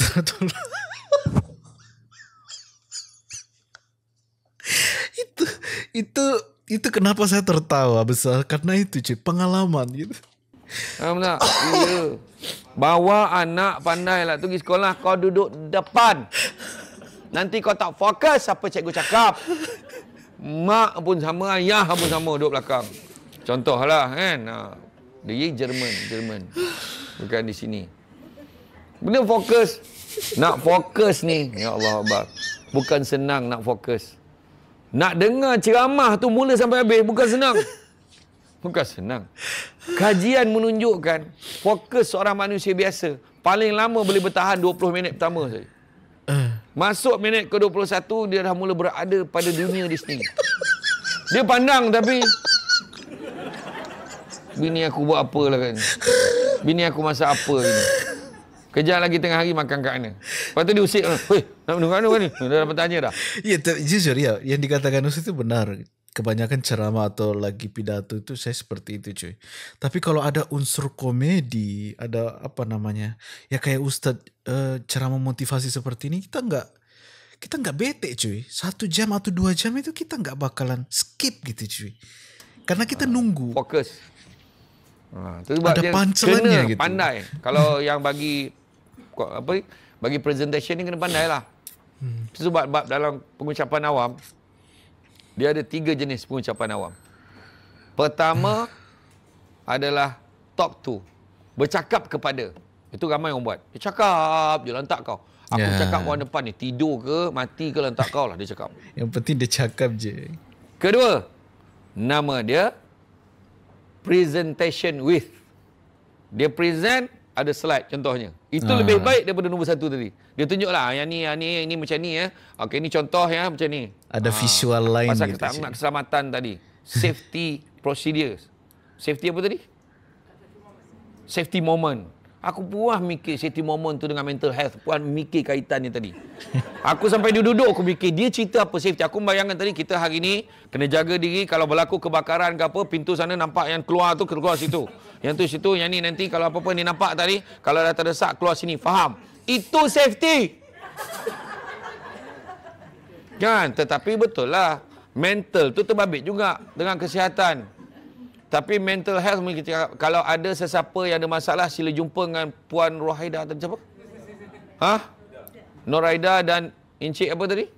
Itu kenapa saya tertawa besar, karena itu cuy, pengalaman gitu. Nak? Iya. Bawa anak pandai lah pergi sekolah, kau duduk depan. Nanti kau tak fokus apa cikgu cakap. Mak pun sama, ayah pun sama duduk belakang. Contohlah kan. Dia Jerman. Bukan di sini. Benda fokus. Nak fokus ni, ya Allah Akbar. Bukan senang nak fokus. Nak dengar ceramah tu mula sampai habis bukan senang. Bukan senang. Kajian menunjukkan fokus seorang manusia biasa paling lama boleh bertahan 20 minit pertama saja. Masuk minit ke-21, dia dah mula berada pada dunia Disney. Dia pandang tapi bini aku buat apa lah kan? Bini aku masak apa ni? Kejap lagi tengah hari makan kat mana? Lepas tu dia usik, "Weh, nak minum kat mana ni?" Dah dapat tanya dah. Ya, jujur ya, yang dikatakan Ustaz itu benar. Kebanyakan ceramah atau lagi pidato itu saya seperti itu cuy. Tapi kalau ada unsur komedi, ada apa namanya, ya kayak Ustaz ceramah motivasi seperti ini, kita nggak bete cuy. 1 jam atau 2 jam itu kita nggak bakalan skip gitu cuy. Karena kita nunggu. Fokus. Ada punchline-nya gitu. Pandai. Kalau yang bagi presentation ni kena pandai lah. Sebab dalam pengucapan awam, dia ada 3 jenis pengucapan awam. Pertama adalah talk to. Bercakap kepada. Itu ramai orang buat. Dia cakap je lantak kau. Aku cakap orang depan ni, tidur ke, mati ke lantak kau lah dia cakap. Yang penting dia cakap je. Kedua, nama dia presentation with. Dia present, ada slide contohnya. Itu lebih baik daripada nombor 1 tadi. Dia tunjuklah yang ni macam ni ya. Okey, ni contoh ya macam ni. Ada visual lain pasal gitu. Pasal keselamatan tadi. Safety procedures. Safety apa tadi? Safety moment. Aku puas mikir safety moment tu dengan mental health. Puas mikir kaitannya tadi. Aku sampai duduk aku mikir dia cerita apa safety. Aku bayangkan tadi kita hari ni kena jaga diri kalau berlaku kebakaran ke apa, pintu sana nampak yang keluar tu keluar situ. Yang tu situ, yang ni nanti kalau apa-apa ni nampak tadi, kalau dah terdesak keluar sini. Faham? Itu safety. Kan? Tetapi betul lah. Mental tu terbabit juga dengan kesihatan. Tapi mental health, kalau ada sesiapa yang ada masalah, sila jumpa dengan Puan Rohaida tadi siapa? Noraida dan Encik apa tadi?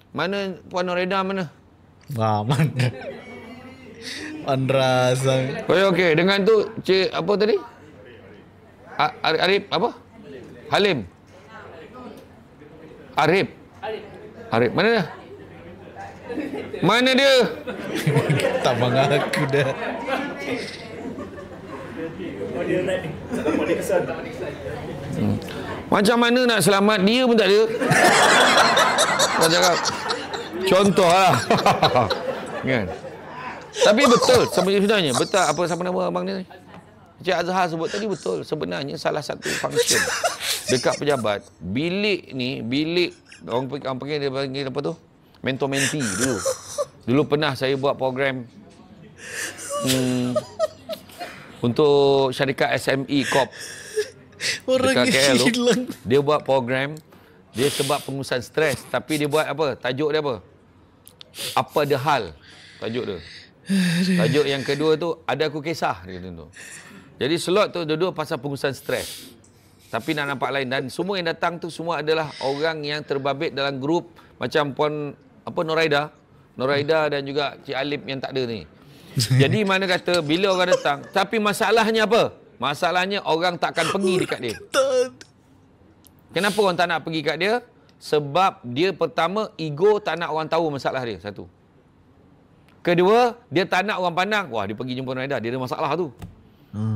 Mana Puan Noraida mana? Mana? Andra sang. Okey, dengan tu Cik apa tadi? Arif apa? Halim. Arif. Mana dia? Mana dia? Tak mengaku dah. Macam mana nak selamat dia pun tak ada. Kau cakap contoh lah. Kan? Tapi betul sebenarnya. Betul apa siapa nama abang ni? Cik Azhar sebut tadi betul. Sebenarnya salah satu function dekat pejabat, bilik ni, bilik orang panggil apa tu? Mentor-mentee dulu. Dulu pernah saya buat program untuk syarikat SME Corp. Orang dekat KL tu. hilang. Dia buat program, dia sebab pengurusan stres. Tapi dia buat apa? Tajuk dia apa? Apa dia hal? Tajuk dia. Tajuk yang kedua tu, ada aku kisah. Dia tu. Jadi slot tu dua-dua pasal pengurusan stres. Tapi nak nampak lain. Dan semua yang datang tu semua adalah orang yang terbabit dalam grup. Macam Puan Noraida dan juga Cik Alip yang tak ada ni. Jadi mana kata bila orang datang, tapi masalahnya apa? Masalahnya orang takkan pergi dekat dia. Kenapa orang tak nak pergi kat dia? Sebab dia pertama ego tak nak orang tahu masalah dia, satu. Kedua, dia tak nak orang pandang, wah dia pergi jumpa Noraida, dia ada masalah tu.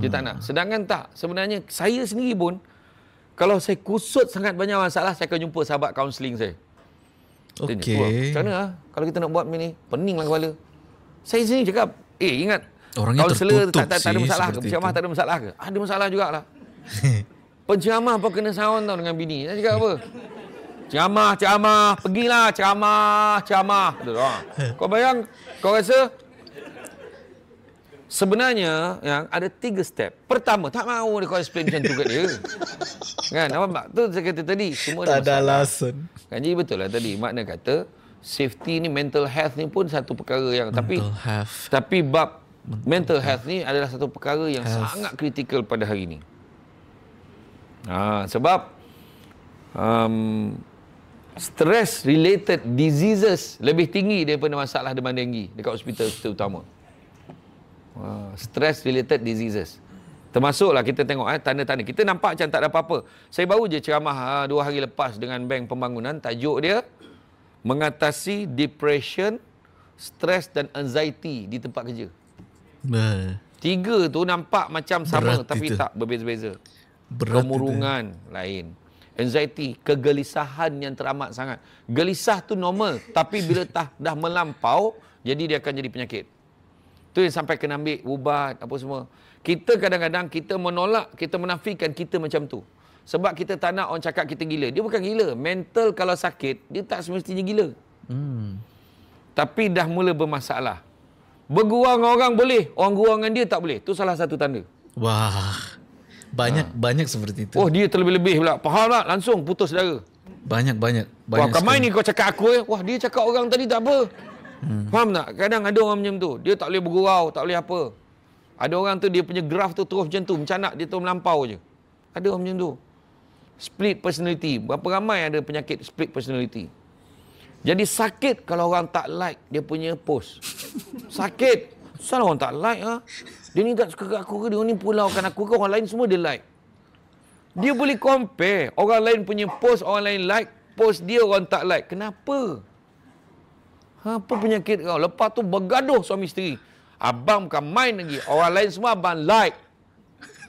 Dia tak nak. Sedangkan tak, sebenarnya saya sendiri pun kalau saya kusut sangat banyak masalah, saya akan jumpa sahabat kaunseling saya. Okey. Macam mana lah? Kalau kita nak buat ni, peninglah kepala. Saya sini cakap, ingat, orangnya kaunselor tertutup tak ada masalah ke? Penceramah tak ada masalah ke? Ada masalah jugalah. Penceramah apa kena sound tau dengan bini. Saya cakap apa? Ceramah, pergilah ceramah. Kau bayang, kau rasa sebenarnya yang ada 3 step. Pertama, tak mahu dia kau explain macam tu kat dia. Kan? Nampak? Tu saya kata tadi, semua tak ada masalah. alasan. Kan, jadi betul lah tadi. Makna kata, safety ni, mental health ni pun satu perkara yang tapi bab mental health ni adalah satu perkara yang sangat kritikal pada hari ini. Sebab stress related diseases lebih tinggi daripada masalah demam denggi dekat hospital utama. Stress related diseases. Termasuklah kita tengok tanda-tanda. Kita nampak macam tak ada apa-apa. Saya baru je ceramah 2 hari lepas dengan Bank Pembangunan. Tajuk dia mengatasi depression, stres dan anxiety di tempat kerja. 3 tu nampak macam sama, berat tapi itu. Tak, berbeza-beza. Kemurungan lain, Anxiety, kegelisahan yang teramat sangat. Gelisah tu normal, tapi bila dah melampau, jadi dia akan jadi penyakit. Tu yang sampai kena ambil ubat, apa semua. Kita kadang-kadang, kita menolak, kita menafikan kita macam tu. Sebab kita tak nak orang cakap kita gila. Dia bukan gila. Mental kalau sakit, dia tak semestinya gila. Tapi dah mula bermasalah. Bergurau dengan orang boleh, orang gurau dengan dia tak boleh. Tu salah satu tanda. Wah. Banyak seperti itu. Oh, dia terlebih-lebih pula. Faham tak? Langsung putus saudara. Banyak Wah, kau main ni kau cakap aku wah, dia cakap orang tadi tak apa. Faham tak? Kadang ada orang macam tu. Dia tak boleh bergurau, tak boleh apa. Ada orang tu dia punya graf tu terus macam tu, mencanak, dia tu melampau je. Ada orang macam tu. Split personality. Berapa ramai ada penyakit split personality. Jadi sakit kalau orang tak like dia punya post. Sakit. Kenapa orang tak like ha? Dia ni tak suka kat aku ke? Dia ni pulaukan aku ke? Orang lain semua dia like. Dia boleh compare. Orang lain punya post, orang lain like. Post dia orang tak like. Kenapa? Apa penyakit kau? Lepas tu bergaduh suami isteri. Abang bukan main lagi. Orang lain semua abang like.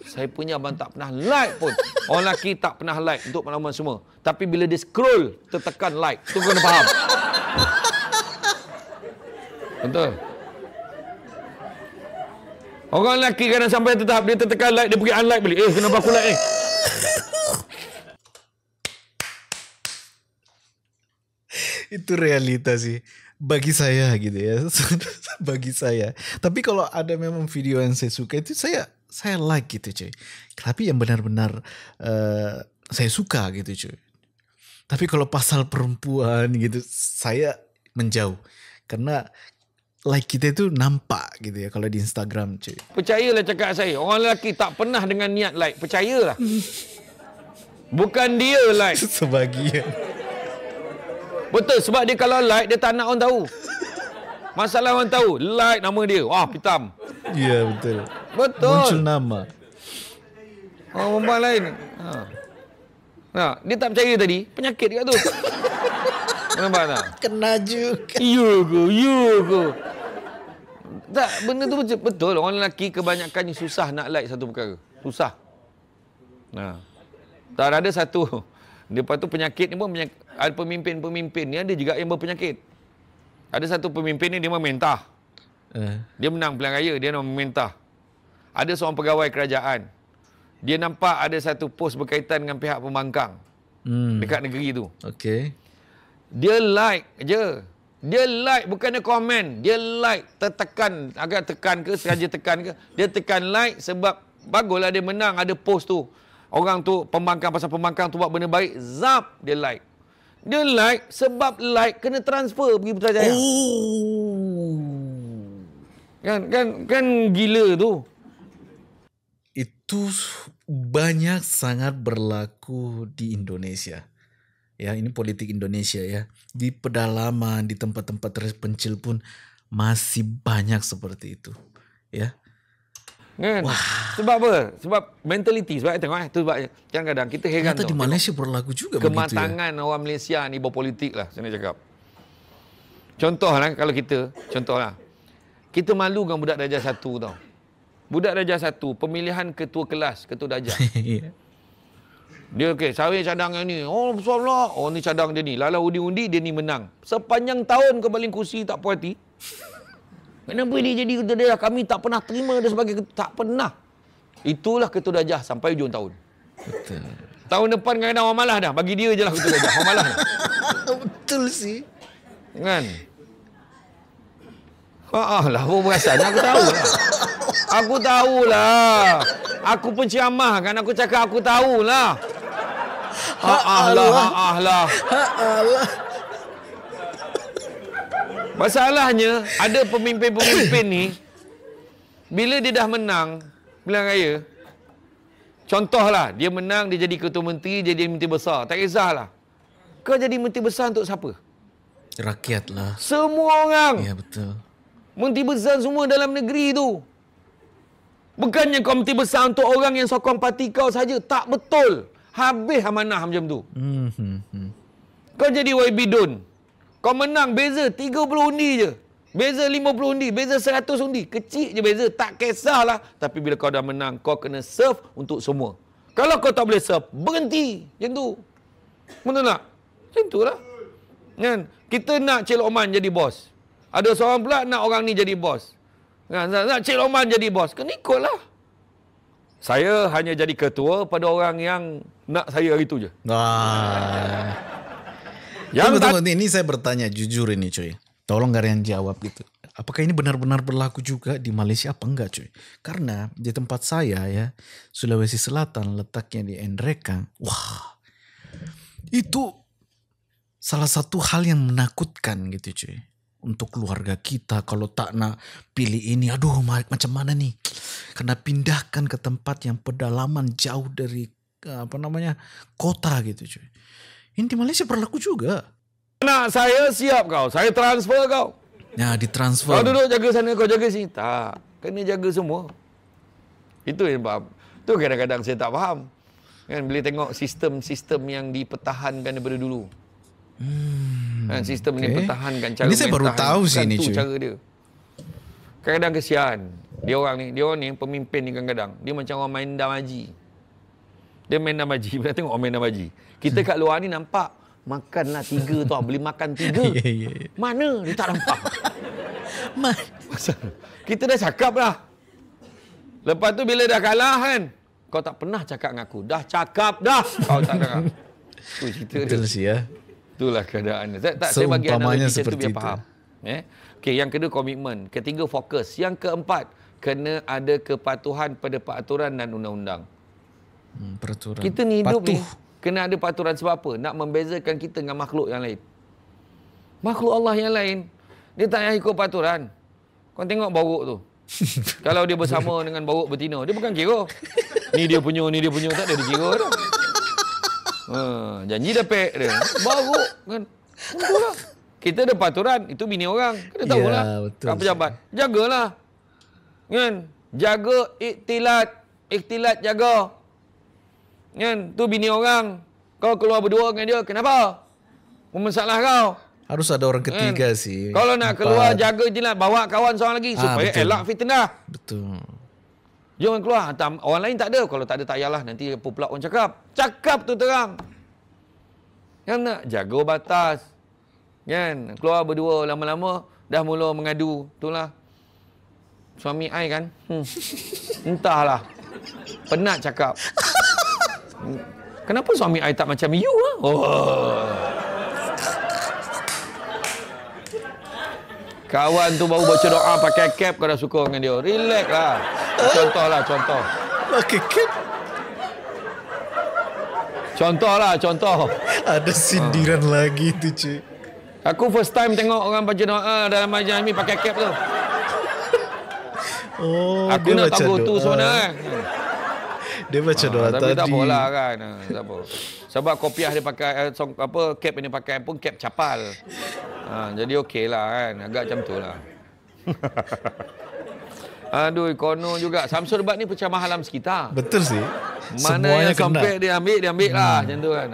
Saya punya abang tak pernah like pun. Orang lelaki tak pernah like untuk maklumat semua. Tapi bila dia scroll, tertekan like. Tu kena faham. Betul. Orang lelaki kadang sampai tetap dia tertekan like, dia pergi unlike balik. Kenapa aku like Itu realita sih. Bagi saya gitu ya. Bagi saya. Tapi kalau ada memang video yang saya suka itu saya like gitu cuy. Tapi yang benar-benar saya suka gitu cuy. Tapi kalau pasal perempuan gitu saya menjauh. Karena like kita itu nampak gitu ya kalau di Instagram cuy. Percayalah cakap saya. Orang lelaki tak pernah dengan niat like. Percayalah. Bukan dia like. Sebagian. Betul, sebab dia kalau like, dia tak nak orang tahu. Masalah orang tahu, like nama dia. Wah, hitam. Ya, betul. Betul. Muncul nama. Orang perempuan lain. Dia tak percaya tadi, penyakit kat tu. Nampak tak? Kena juga. Ya ke. Tak, benda tu betul. Orang lelaki kebanyakannya susah nak like satu perkara. Susah. Tak ada satu. Lepas tu penyakit ni pun ada pemimpin-pemimpin ni ada juga yang berpenyakit. Ada satu pemimpin ni dia mementah. Dia menang pilihan raya, dia nak mementah. Ada seorang pegawai kerajaan. Dia nampak ada satu post berkaitan dengan pihak pembangkang dekat negeri tu. Okey. Dia like je. Dia like bukannya komen. Dia like tertekan, agak tekan ke, sengaja tekan ke. Dia tekan like sebab baguslah dia menang ada post tu. Orang tu pembangkang pasal pembangkang tu buat benda baik, zap dia like. Dia like sebab like kena transfer pergi Putrajaya. Kan gila tu. Itu banyak sangat berlaku di Indonesia. Ya, ini politik Indonesia ya. Di pedalaman, di tempat-tempat terpencil pun masih banyak seperti itu. Ya. Kan? Sebab apa? Sebab mentality. Sebab tengok tu sebab kadang-kadang kita heran tau. Di Malaysia berlaku juga kematangan begitu ya? Orang Malaysia ni berpolitik lah saya nak cakap. Contohlah kalau kita malu dengan budak darjah 1 tau. Budak darjah 1 pemilihan ketua kelas, ketua darjah. Dia saya cadang yang ni. Oh besar lah. Oh ni cadang dia ni. Lalu undi-undi dia ni menang. Sepanjang tahun ke baling kursi tak puas hati. Kenapa dia jadi ketua darjah? Kami tak pernah terima dia sebagai ketua. Tak pernah. Itulah ketua darjah sampai hujung tahun. Betul. Tahun depan kadang-kadang orang malas dah. Bagi dia je lah ketua darjah. Orang malas dah. Betul sih. Kan? Lah, apa perasan? Aku tahulah. Aku penciamah kan. Aku cakap aku tahulah. Lah. Masalahnya, ada pemimpin-pemimpin ni, bila dia dah menang pilihan raya, contohlah, dia menang, dia jadi ketua menteri, jadi menteri besar. Tak kisahlah. Kau jadi menteri besar untuk siapa? Rakyat lah. Semua orang. Ya, betul. Menteri besar semua dalam negeri tu. Bukannya kau menteri besar untuk orang yang sokong parti kau saja. Tak betul. Habis amanah macam tu. Kau jadi YB Don. Kau menang beza 30 undi je. Beza 50 undi. Beza 100 undi. Kecil je beza. Tak kisahlah. Tapi bila kau dah menang, kau kena serve untuk semua. Kalau kau tak boleh serve, berhenti. Macam tu. Betul tak? Macam itulah. Kan? Kita nak Cik Lokman jadi bos. Ada seorang pula nak orang ni jadi bos. Kan? Nak Cik Lokman jadi bos. Kena ikutlah. Saya hanya jadi ketua pada orang yang nak saya hari tu je. Yang tunggu, ini saya bertanya jujur ini cuy. Tolong kalian jawab gitu. Apakah ini benar-benar berlaku juga di Malaysia apa enggak cuy? Karena di tempat saya ya, Sulawesi Selatan letaknya di Nrekang. Wah, itu salah satu hal yang menakutkan gitu cuy. Untuk keluarga kita kalau tak nak pilih ini, aduh macam mana nih? Karena pindahkan ke tempat yang pedalaman jauh dari kota gitu cuy. Ini di Malaysia berlaku juga. Anak saya siap kau, saya transfer kau. Ya, ditransfer. Kau duduk jaga sana, kau jaga sini. Tak, kena jaga semua. Itu yang faham. Itu kadang-kadang saya tak faham. Kan, boleh tengok sistem-sistem yang dipertahankan daripada dulu. Kan, sistem ini pertahankan cara ini saya baru tahu sih ini cuy. Cara dia. Kadang-kadang kesian. Dia orang ni pemimpin ni kadang-kadang. Dia macam orang main damaji. Dia main damaji. Pernah tengok orang main damaji? Kita kat luar ni nampak makanlah 3 tau, boleh makan 3. Mana dia tak nampak. Kita dah cakap dah. Lepas tu bila dah kalah kan, kau tak pernah cakap dengan aku. Dah cakap dah, kau tak dengar. Tu cerita dia. Betul sih ya. Itulah keadaan. Saya bagi analogi macam tu biar faham. Okey, yang kedua komitmen, ketiga fokus, yang keempat kena ada kepatuhan pada peraturan dan undang-undang. Peraturan. Kita ni hidup ni kena ada peraturan sebab apa? Nak membezakan kita dengan makhluk yang lain. Makhluk Allah yang lain, dia tak payah ikut peraturan. Kau tengok borok tu. Kalau dia bersama dengan borok betina, dia bukan kira. Ni dia punya, tak ada dikira dah. Janji dah pek dia. Borok kan. Tentulah. Kita ada peraturan, itu bini orang. Kena tahulah. Kat pejabat. Jagalah. Kan? Jaga ikhtilat jaga. Kan? Tu bini orang. Kau keluar berdua dengan dia, kenapa? Masalah kau. Harus ada orang ketiga sih. Kalau nak keluar, jaga jilat, bawa kawan seorang lagi supaya elak fitnah. Betul. Jangan keluar. Orang lain tak ada. Kalau tak ada, tak payahlah. Nanti pula orang cakap. Cakap tu terang. Kan nak jaga batas. Kan? Keluar berdua lama-lama, dah mula mengadu. Itulah. Suami I kan. Entahlah. Penat cakap. Kenapa suami I tak macam you? Kawan tu baru baca doa pakai cap, kau dah suka dengan dia. Relax lah. Contoh. Pakai cap? Contoh. Ada sindiran lagi tu cuy. Aku first time tengok orang baca doa dalam majlis ni pakai cap tu. Aku nak tahu tu sebenarnya. Dia baca doa tapi tadi. Tak apalah kan. Tak apa. Sebab kopiah dia pakai cap ini pakai pun cap capal. Jadi okeylah kan. Agak macam tu lah. Aduh, kono juga. Samsul Debat ni pecah alam sekitar. Betul sih. Mana semuanya yang sampai kena. dia ambil lah. Macam tu kan.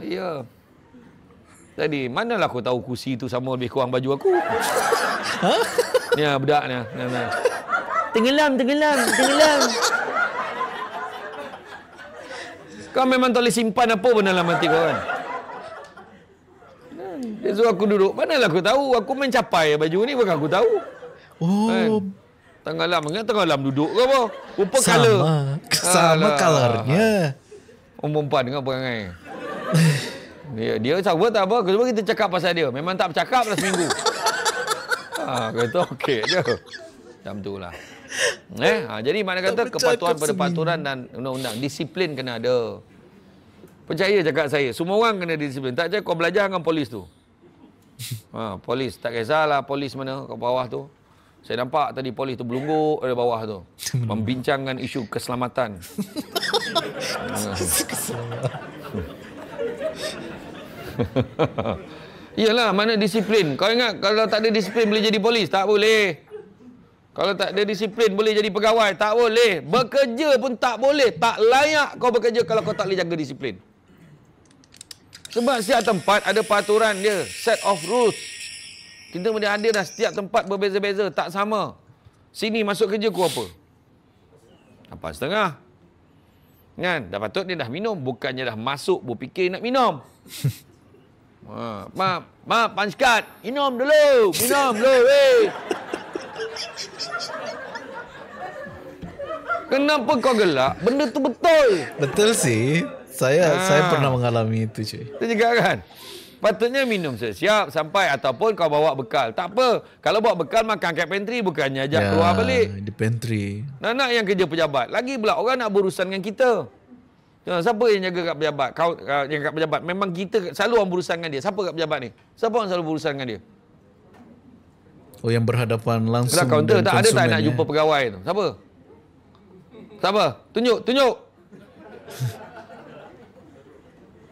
Ya. Tadi, manalah aku tahu kursi tu sama lebih kurang baju aku. Ni budak ni. Tenggelam. Kau memang tak boleh simpan apa pun dalam hati kau kan. Dia suruh aku duduk. Manalah aku tahu. Aku mencapai baju ni bukan aku tahu. Kan? Tenggelam duduk ke apa? Rupa colour. Sama colornya. Orang perempuan dengan perangai. Dia sama tak apa. Cuma kita cakap pasal dia. Memang tak bercakap dah seminggu. Kata okey je. Macam tu lah. Jadi mana kata kepatuhan pada peraturan dan undang-undang. Disiplin kena ada. Percaya cakap saya. Semua orang kena disiplin. Tak cakap kau belajar dengan polis tu. Polis. Tak kisahlah polis mana kat bawah tu. Saya nampak tadi polis tu berlungguk dari bawah tu. Membincangkan isu keselamatan. Iyalah, mana disiplin. Kau ingat kalau tak ada disiplin boleh jadi polis? Tak boleh. Kalau tak ada disiplin boleh jadi pegawai? Tak boleh. Bekerja pun tak boleh. Tak layak kau bekerja kalau kau tak boleh jaga disiplin. Sebab setiap tempat ada peraturan dia. Set of rules. Kita boleh hadir dah setiap tempat berbeza-beza. Tak sama. Sini masuk kerja ku apa? 8.30. Kan? Dah patut dia dah minum. Bukannya dah masuk berfikir nak minum. Ma, punch card. Minum dulu. Weh. Kenapa kau gelak? Benda tu betul. Betul sih. Saya pernah mengalami itu, cuy. Itu juga kan? Patutnya minum siap sampai ataupun kau bawa bekal. Tak apa. Kalau bawa bekal makan kat pantry bukannya ajak keluar balik. Di pantry. Nak yang kerja pejabat. Lagi pula orang nak berurusan dengan kita. Siapa yang jaga kat pejabat? Kau yang kat pejabat. Memang kita selalu orang berurusan dengan dia. Siapa kat pejabat ni? Siapa yang selalu berurusan dengan dia? Oh, yang berhadapan langsung dengan kaunter. Tak ada tak nak ya? jumpa pegawai tu? Siapa? Tunjuk.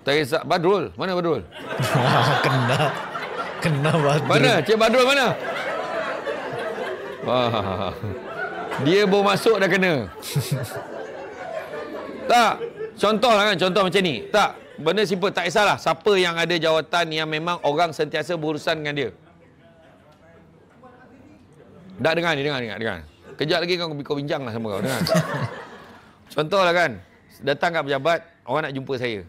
Tak kisah. Badrul. Mana Badrul? Kena Badrul. Mana? Cik Badrul mana? Wah. Dia baru masuk dah kena. Tak. Contoh macam ni. Tak. Benda simple. Tak kisahlah. Siapa yang ada jawatan yang memang orang sentiasa berurusan dengan dia. Tak dengar ni. Kejap lagi kau bincang lah sama kau. Dengar. Contohlah kan. Datang kat pejabat. Orang nak jumpa saya.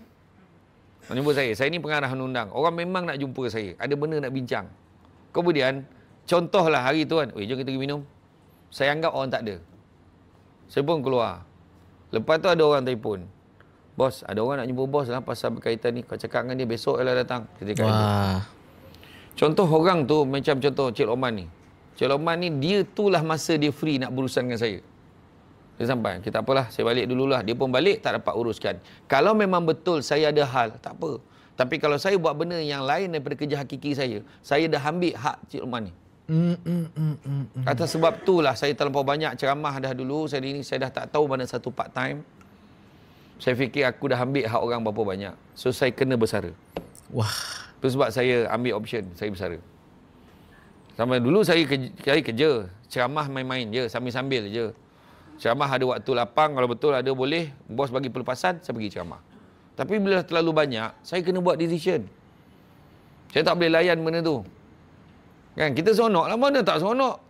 Saya ni pengarah undang. Orang memang nak jumpa saya. Ada benda nak bincang. Kemudian, contohlah hari tu kan. Jom kita pergi minum. Saya anggap orang tak ada. Saya pun keluar. Lepas tu ada orang telefon. Bos, ada orang nak jumpa bos lah pasal berkaitan ni. Kau cakap dengan dia besok lah datang. Wah. Contoh orang tu macam contoh Cik Lokman ni. Cik Lokman ni dia itulah masa dia free nak berurusan dengan saya. Dia sampai, kita apalah, saya balik dululah. Dia pun balik, tak dapat uruskan. Kalau memang betul saya ada hal, tak apa. Tapi kalau saya buat benda yang lain daripada kerja hakiki saya dah ambil hak Cik Lokman ni. Atas sebab itulah saya terlampau banyak ceramah dah dulu. Saya dah tak tahu mana satu part time. Saya fikir aku dah ambil hak orang berapa banyak. So saya kena bersara. Wah. Itu sebab saya ambil option, saya bersara. Sampai dulu saya kerja ceramah main-main je, sambil-sambil je. Ceramah ada waktu lapang, kalau betul ada boleh, bos bagi pelepasan, saya pergi ceramah. Tapi bila terlalu banyak, saya kena buat decision. Saya tak boleh layan benda tu. Kan, kita seronok lah, mana tak seronok.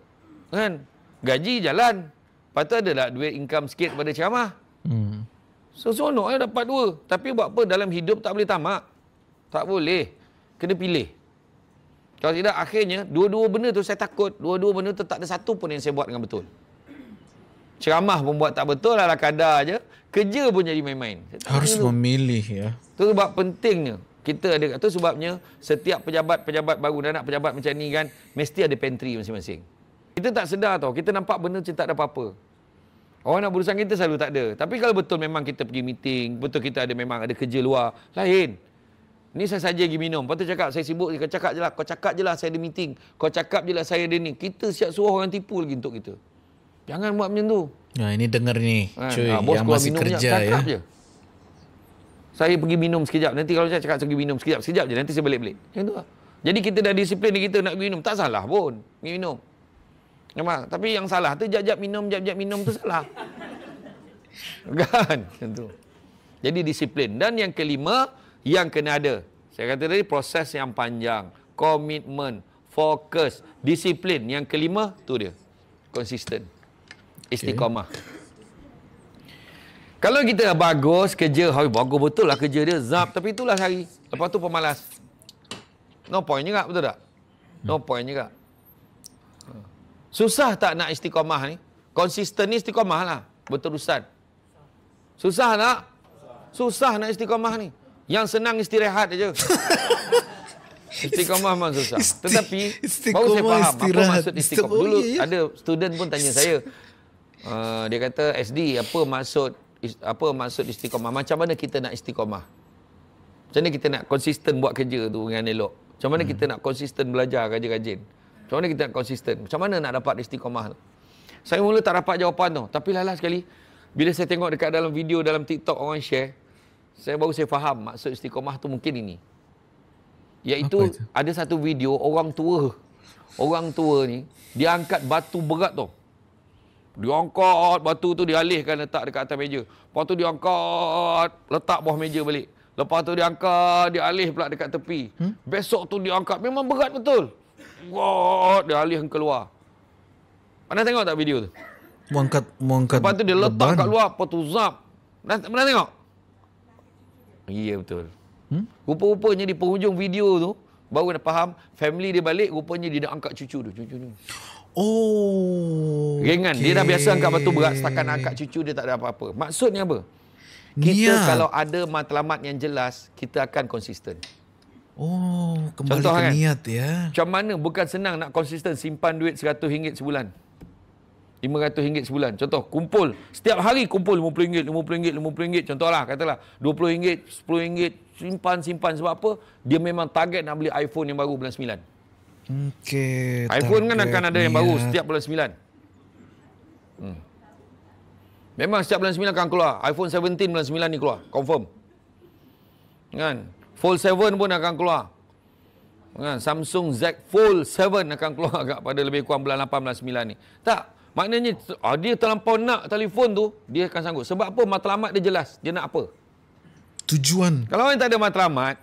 Kan, gaji jalan. Lepas tu ada tak duit income sikit pada ceramah. So, seronok lah dapat dua. Tapi buat apa, dalam hidup tak boleh tamak. Tak boleh. Kena pilih. Kalau tidak, akhirnya, dua-dua benda tu saya takut. Dua-dua benda tu tak ada satu pun yang saya buat dengan betul. Ceramah pun buat tak betul, ala kadar je. Kerja pun jadi main-main. Harus memilih ya. Itu sebab pentingnya. Kita ada, itu sebabnya setiap pejabat baru dan nak pejabat macam ni kan, mesti ada pantry masing-masing. Kita tak sedar tau, kita nampak benda macam tak ada apa-apa. Orang nak berurusan kita selalu tak ada. Tapi kalau betul memang kita pergi meeting, betul kita memang ada kerja luar, lain. Ni saya saja pergi minum. Lepas tu cakap, saya sibuk, kau cakap je lah saya ada meeting. Kau cakap je lah saya ada ni. Kita siap suruh orang tipu lagi untuk kita. Jangan buat macam tu. Nah, ini dengar ni, cuy, bos yang masih kerja ya. Je. Saya pergi minum sekejap. Nanti kalau saya cakap saya pergi minum sekejap je. Nanti saya balik-balik. Macam tu lah. Jadi kita dah disiplin kita nak pergi minum. Tak salah pun. Pergi minum. Memang. Tapi yang salah tu jap-jap minum tu salah. Kan? Macam tu. Jadi disiplin. Dan yang kelima, yang kena ada. Saya kata tadi proses yang panjang. Komitmen. Fokus. Disiplin. Yang kelima, tu dia. Konsisten. Istiqamah. Kalau kita dah bagus kerja, bagus betul lah kerja dia, zap, tapi itulah hari. Lepas tu pemalas. No point juga, betul tak? No point juga. Susah tak nak istiqamah ni? Konsisten ni istiqamah lah. Berterusan. Susah tak? Susah nak istiqamah ni. Yang senang istirahat aja. Istiqamah memang susah. Tetapi, baru saya faham apa maksud istiqamah. Dulu ada student pun tanya saya, dia kata, SD, apa maksud istiqamah? Macam mana kita nak istiqamah? Macam mana kita nak konsisten buat kerja tu dengan elok? Macam mana kita nak konsisten belajar rajin-rajin? Macam mana kita nak konsisten? Macam mana nak dapat istiqamah tu? Saya mula tak dapat jawapan tu. Tapi lala sekali, bila saya tengok dekat dalam video, dalam TikTok orang share, saya faham maksud istiqamah tu mungkin ini. Iaitu ada satu video orang tua ni, dia angkat batu berat tu. Dia angkat batu tu, dia alihkan letak dekat atas meja. Lepas tu dia angkat, letak bawah meja balik. Lepas tu dia angkat, dia alih pula dekat tepi. Besok tu dia angkat, memang berat betul. Wah, dia alih keluar. Pernah tengok tak video tu? Mau angkat lepas tu dia letak kat luar, lepas tu zap. Pernah tengok? Ya, betul. Rupa-rupanya di penghujung video tu, baru nak faham, family dia balik, rupanya dia nak angkat cucu tu. Oh. Ringan. Okay. Dia dah biasa angkat batu berat, setakat nak angkat cucu dia tak ada apa-apa. Maksudnya apa? Kita kalau ada matlamat yang jelas, kita akan konsisten. Oh, kembali contoh, ke kan? niat ya. Macam mana? Bukan senang nak konsisten simpan duit RM100 sebulan. RM500 sebulan. Contoh, kumpul. Setiap hari kumpul RM50, RM50. Contohlah, katalah RM20, RM10. Simpan. Sebab apa? Dia memang target nak beli iPhone yang baru bulan 9. Okey. iPhone kan akan ada yang baru setiap bulan 9. Memang setiap bulan 9 akan keluar. iPhone 17 bulan 9 ni keluar. Confirm. Kan? Fold 7 pun akan keluar. Kan? Samsung Z Fold 7 akan keluar agak pada lebih kurang bulan 8, bulan 9 ni. Tak. Maknanya dia terlampau nak telefon tu, dia akan sanggup. Sebab apa? Matlamat dia jelas. Dia nak apa? Tujuan. Kalau orang tak ada matlamat,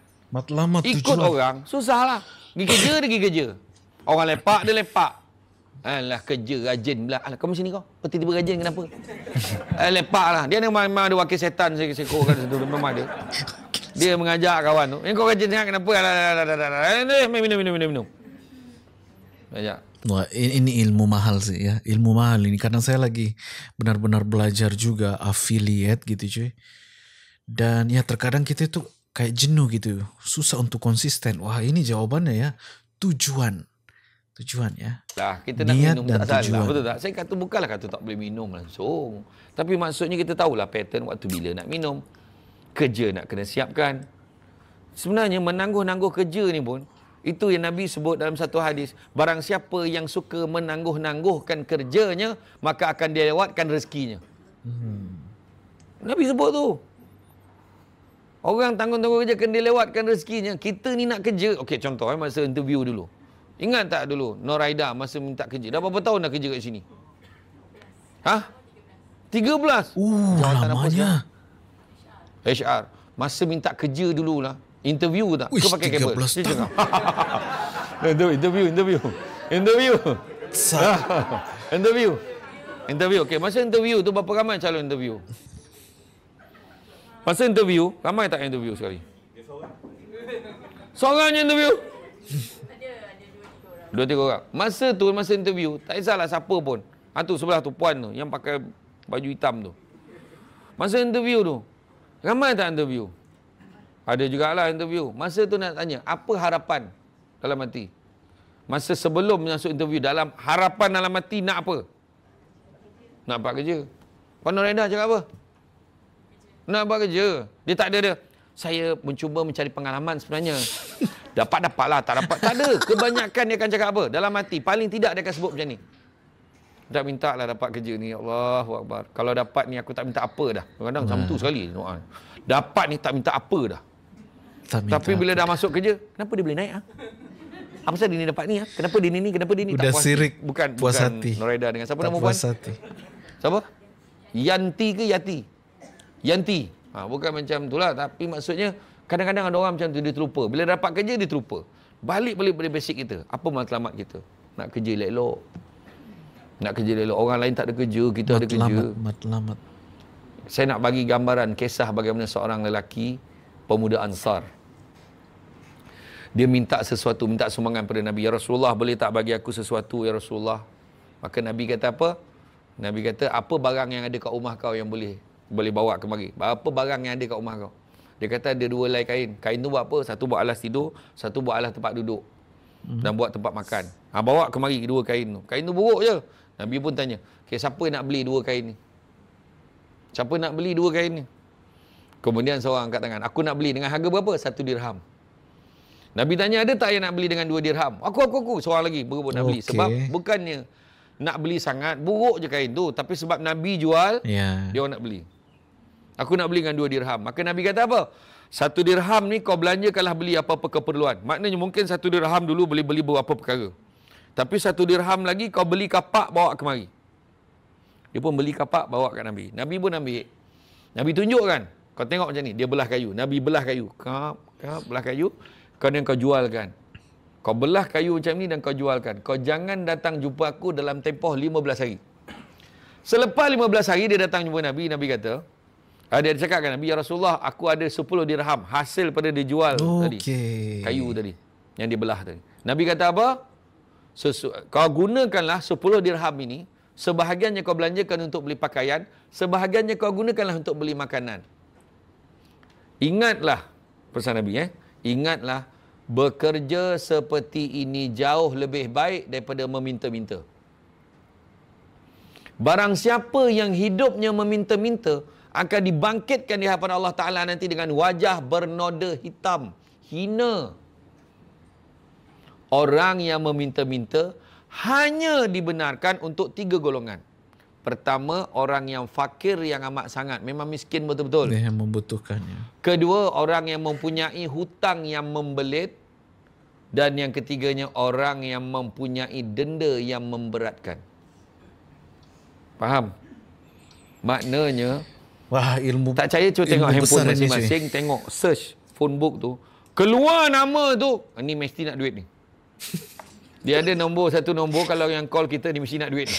ikut tujuan. orang, susahlah. Pergi kerja, dia pergi kerja. Orang lepak, dia lepak. Alah, kerja, rajin pula. Alah, kau macam ni kau? Tiba-tiba rajin kenapa? Lepak lah. Dia memang ada wakil setan sekor kan situ. Memang dia. Dia mengajak kawan tu. Kau rajin sangat kenapa? Minum. Ajak. Wah, ini ilmu mahal sih ya. Ilmu mahal ini. Karena saya lagi benar-benar belajar juga affiliate gitu cuy. Dan ya terkadang kita itu kayak jenuh gitu. Susah untuk konsisten. Wah, ini jawabannya ya. Tujuan ya. Lah, kita nak niat minum dan tak tujuan. salah. Betul tak? Saya kata bukanlah kata tak boleh minum langsung. Tapi maksudnya kita tahulah pattern waktu bila nak minum. Kerja nak kena siapkan. Sebenarnya menangguh-nangguh kerja ni pun, itu yang Nabi sebut dalam satu hadis. Barang siapa yang suka menangguh-nangguhkan kerjanya, maka akan dia lewatkan rezekinya. Nabi sebut tu. Orang tangguh-tangguh kerja akan dia lewatkan rezekinya. Kita ni nak kerja. Okey, contoh masa interview dulu. Ingat tak dulu Noraida masa minta kerja? Dah berapa tahun dah kerja kat sini? 13. Lamanya. HR. Masa minta kerja dululah. Interview tak? Ke pakai kabel? 13 tahun. Interview. Okey, masa interview tu berapa ramai calon interview? Masa interview, ramai tak interview sekali? Seorang je interview? Ada 2-3 orang. Masa tu, masa interview, tak kisahlah siapa pun. Tu sebelah tu, puan tu, yang pakai baju hitam tu. Masa interview tu, ramai tak interview? Ada jugalah interview. Masa tu nak tanya, apa harapan dalam hati? Masa sebelum masuk interview, dalam harapan dalam hati nak apa? Nak dapat kerja. Puan Noraida cakap apa? Nak dapat kerja. Dia tak ada. Saya mencuba mencari pengalaman sebenarnya. Dapat-dapatlah, tak dapat. Tak ada. Kebanyakan dia akan cakap apa? Dalam hati. Paling tidak dia akan sebut macam ni. Tak minta lah dapat kerja ni. Allahu Akbar. Kalau dapat ni aku tak minta apa dah. Kadang-kadang sama tu sekali. Dapat ni tak minta apa dah. Tapi bila dah masuk kerja, kenapa dia boleh naik? Apa pasal dia ni dapat ni? Kenapa dia ni? Kenapa dia ni? Udah tak puas sirik. Bukan Puas hati. Noraida dengan siapa Tak nama puan? puas hati. Siapa? Yanti ke Yati? Yanti. Bukan macam itulah. Tapi maksudnya, kadang-kadang ada orang macam tu, dia terlupa. Bila dapat kerja, dia terlupa. Balik pada basic kita. Apa matlamat kita? Nak kerja elok-elok. Nak kerja elok-elok. Orang lain tak ada kerja, kita ada kerja. Matlamat. Saya nak bagi gambaran kisah bagaimana seorang lelaki, pemuda Ansar. Dia minta sesuatu, minta sumbangan pada Nabi. Ya Rasulullah, boleh tak bagi aku sesuatu, Ya Rasulullah? Maka Nabi kata apa? Nabi kata, apa barang yang ada kat rumah kau yang boleh bawa kemari? Apa barang yang ada kat rumah kau? Dia kata ada 2 helai kain. Kain tu buat apa? Satu buat alas tidur, satu buat alas tempat duduk. Dan buat tempat makan. Bawa kemari 2 kain tu. Kain tu buruk je. Nabi pun tanya, okay, siapa nak beli 2 kain ni? Siapa nak beli 2 kain ni? Kemudian seorang angkat tangan. Aku nak beli dengan harga berapa? 1 dirham. Nabi tanya, ada tak yang nak beli dengan 2 dirham? Aku. Seorang lagi berebut nak beli. Sebab bukannya nak beli sangat, buruk je kain tu. Tapi sebab Nabi jual, dia orang nak beli. Aku nak beli dengan 2 dirham. Maka Nabi kata apa? 1 dirham ni kau belanjakanlah beli apa-apa keperluan. Maknanya mungkin 1 dirham dulu boleh beli beberapa perkara. Tapi 1 dirham lagi kau beli kapak bawa kemari. Dia pun beli kapak bawa kat Nabi. Nabi pun ambil. Nabi tunjukkan. Kau tengok macam ni. Dia belah kayu. Nabi belah kayu. Kap, belah kayu. Kemudian kau jualkan. Kau belah kayu macam ni dan kau jualkan. Kau jangan datang jumpa aku dalam tempoh 15 hari. Selepas 15 hari dia datang jumpa Nabi. Nabi kata, Dia cakap kan, Nabi, ya Rasulullah, aku ada 10 dirham hasil pada dia jual tadi. Kayu tadi yang dia belah tadi. Nabi kata apa? Kau gunakanlah 10 dirham ini, sebahagiannya kau belanjakan untuk beli pakaian, sebahagiannya kau gunakanlah untuk beli makanan. Ingatlah pesan Nabi, ingatlah, bekerja seperti ini jauh lebih baik daripada meminta-minta. Barang siapa yang hidupnya meminta-minta akan dibangkitkan di hadapan Allah Ta'ala nanti dengan wajah bernoda hitam, hina. Orang yang meminta-minta hanya dibenarkan untuk 3 golongan. Pertama, orang yang fakir yang amat sangat, memang miskin betul-betul. Dia yang membutuhkannya. Kedua, orang yang mempunyai hutang yang membelit. Dan yang ketiganya, orang yang mempunyai denda yang memberatkan. Faham? Maknanya, wah, ilmu tak percaya, cuba tengok handphone masing-masing, tengok search phone book tu, keluar nama tu, ni mesti nak duit ni. Dia ada satu nombor, kalau yang call kita ni mesti nak duit ni.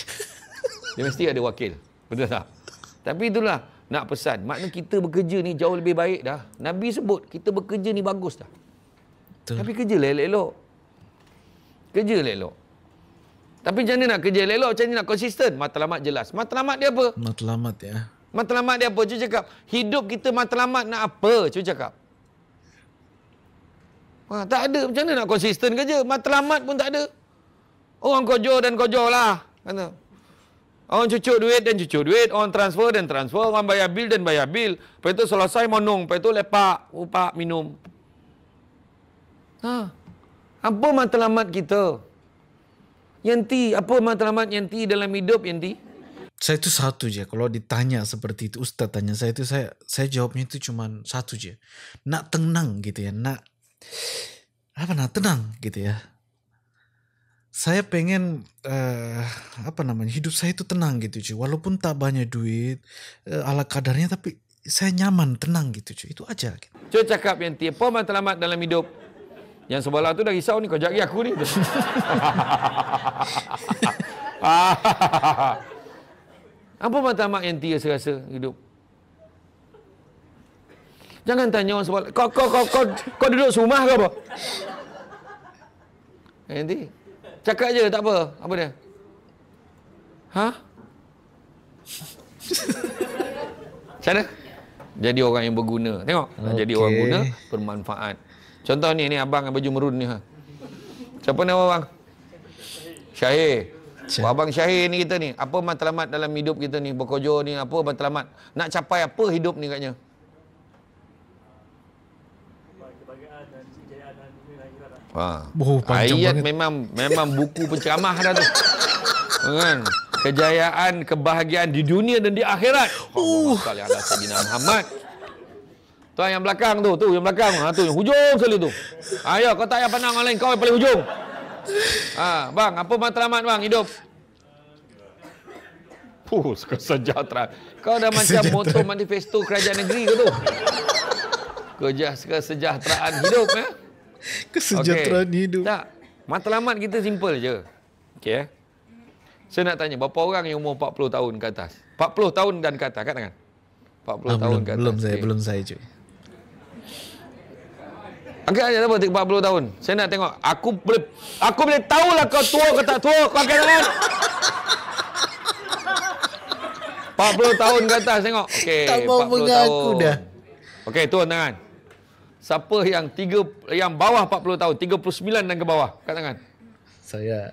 Dia mesti ada wakil. Betul tak? Tapi itulah nak pesan, makna kita bekerja ni jauh lebih baik dah. Nabi sebut kita bekerja ni bagus dah. Betul. Tapi kerja elok-elok. Kerja elok-elok. Tapi macam mana nak kerja elok? Macam mana nak konsisten? Matlamat jelas. Matlamat dia apa? Matlamat ya. Matlamat dia apa? Cuba cakap. Hidup kita matlamat nak apa? Cuba cakap. Tak ada. Macam mana nak konsisten kerja? Matlamat pun tak ada. Orang kojo dan kojo lah. Kata. Orang cucuk duit dan cucuk duit. Orang transfer dan transfer. Orang bayar bil dan bayar bil. Lepas itu selesai monong. Lepas itu lepak. Upak minum. Apa matlamat kita? Yanti, apa matlamat Yanti dalam hidup Yanti? Saya itu satu je. Kalau ditanya seperti itu, Ustaz tanya saya itu, saya jawabnya itu cuma satu je. Nak tenang gitu ya. Nak tenang gitu ya. Saya pengen hidup saya itu tenang gitu cuy. Walaupun tak banyak duit ala kadarnya, tapi saya nyaman, tenang gitu cuy. Itu aja gitu. Cuba cakap Yanti, apa matlamat dalam hidup? Yang sebelah tu dah risau ni, kau jari aku ni. Apa matlamat Yanti rasa hidup? Jangan tanya orang sebelah. Kau duduk rumah ke apa? Yanti, cakap je tak apa. Apa dia? Macam mana? Jadi orang yang berguna. Tengok. Jadi orang guna, bermanfaat. Contoh ni abang baju merun ni. Siapa nama abang? Syahir. Abang Syahir ni kita ni. Apa matlamat dalam hidup kita ni? Berkojo ni, apa matlamat? Nak capai apa hidup ni katnya? Ayat memang buku penceramah dah tu. Kan? Kejayaan, kebahagiaan di dunia dan di akhirat. Allahumma ala sayyidina Muhammad. Tu yang belakang tu, yang belakang. Tu yang hujung sekali tu. Ayo, kau tak payah pandang orang lain, kau yang paling hujung. Bang, apa matlamat bang hidup? Kesejahteraan. Kau dah macam moto manifesto kerajaan negeri ke tu? Kesejahteraan hidup ya. Kesejahteraan hidup. Tak. Matlamat kita simple je. Okey. Saya nak tanya, berapa orang yang umur 40 tahun ke atas? 40 tahun dan ke atas, kat tangan. 40 tahun ke atas. Belum saya cuy. Angkat aja apa 40 tahun. Saya nak tengok. Aku boleh tahulah kau tua ke tak tua. Kau angkat tangan. 40 tahun ke atas tengok. Okey, tak mau mengaku dah. Okey, turun tangan. Siapa yang bawah 40 tahun, 39 dan ke bawah, kat tangan. Saya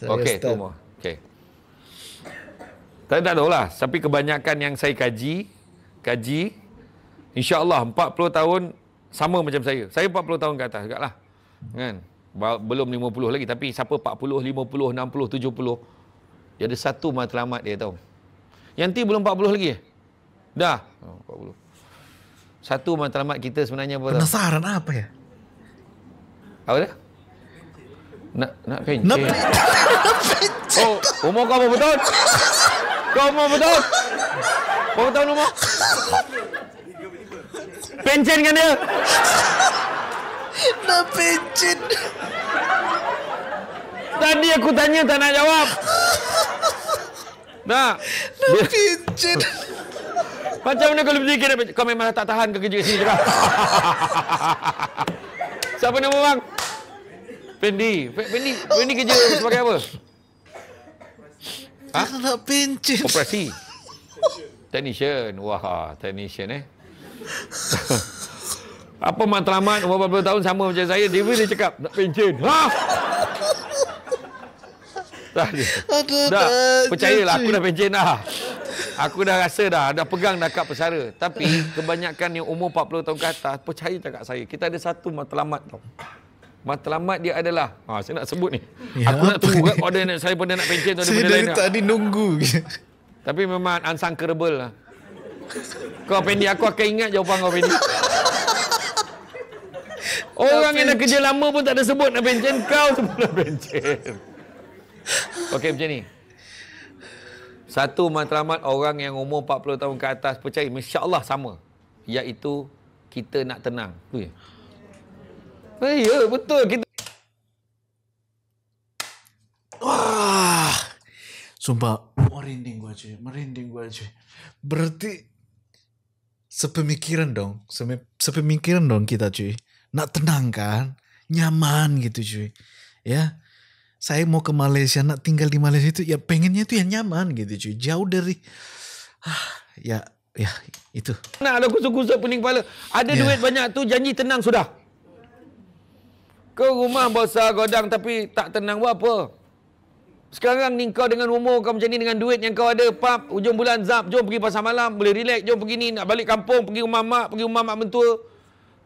okey, tu semua. Okey. Tak tahulah, tapi kebanyakan yang saya kaji insya-Allah 40 tahun sama macam saya. Saya 40 tahun ke atas jugaklah. Kan? Belum 50 lagi, tapi siapa 40, 50, 60, 70. Dia ada satu matlamat dia tahu. Yanti belum 40 lagi Dah. 40. Satu matlamat kita sebenarnya apa tahu? Penasaran apa ya? Apa dia? Nak pencet. Umur kau berapa tahun? Kau umur berapa tahun? Berapa tahun umur? Pencen kan dia? Nak pencen. Tadi aku tanya tak nak jawab. Nak pencen. Macam mana kalau berfikir kau memang tak tahan ke kerja sini juga. Siapa nama bang? Fendi kerja sebagai apa? Nak pencen. Operasi. Technician. Wah, technician Apa matlamat umur 40 tahun sama macam saya, dia cakap nak pencen. Dah, percayalah aku dah pencen dah. Aku dah rasa dah pegang dah kad pesara. Tapi kebanyakan yang umur 40 tahun ke atas, percaya cakap saya, kita ada satu matlamat tau. Matlamat dia adalah, saya nak sebut ni. Ya, aku nak tunggu kan order saya pada nak pencen tu ada benda lain. Saya dari tadi nunggu. Tapi memang unthinkable lah. Kau Pendi, aku akan ingat jawapan kau Pendi. Orang yang dah kerja lama pun tak ada sebut nak pencen, kau sebut nak pencen. Okey, macam ni. Satu matlamat orang yang umur 40 tahun ke atas percaya, insya-Allah sama. Iaitu kita nak tenang. Ya, betul. Kita... Wah. Sumpah, merinding gua cuy. Berarti sepemikiran dong kita cuy. Nak tenang kan? Nyaman gitu cuy. Ya. Saya mau ke Malaysia, nak tinggal di Malaysia itu ya pengennya itu yang nyaman gitu cuy. Jauh dari ya itu. Nah, ada kusut-kusut pening kepala. Ada duit banyak tu, janji tenang sudah. Kau rumah besar godang tapi tak tenang buat apa? Sekarang ni kau dengan umur kau macam ni, dengan duit yang kau ada, pap, hujung bulan zap, jom pergi pasar malam, boleh relax, jom pergi ni, nak balik kampung, pergi rumah mak mentua.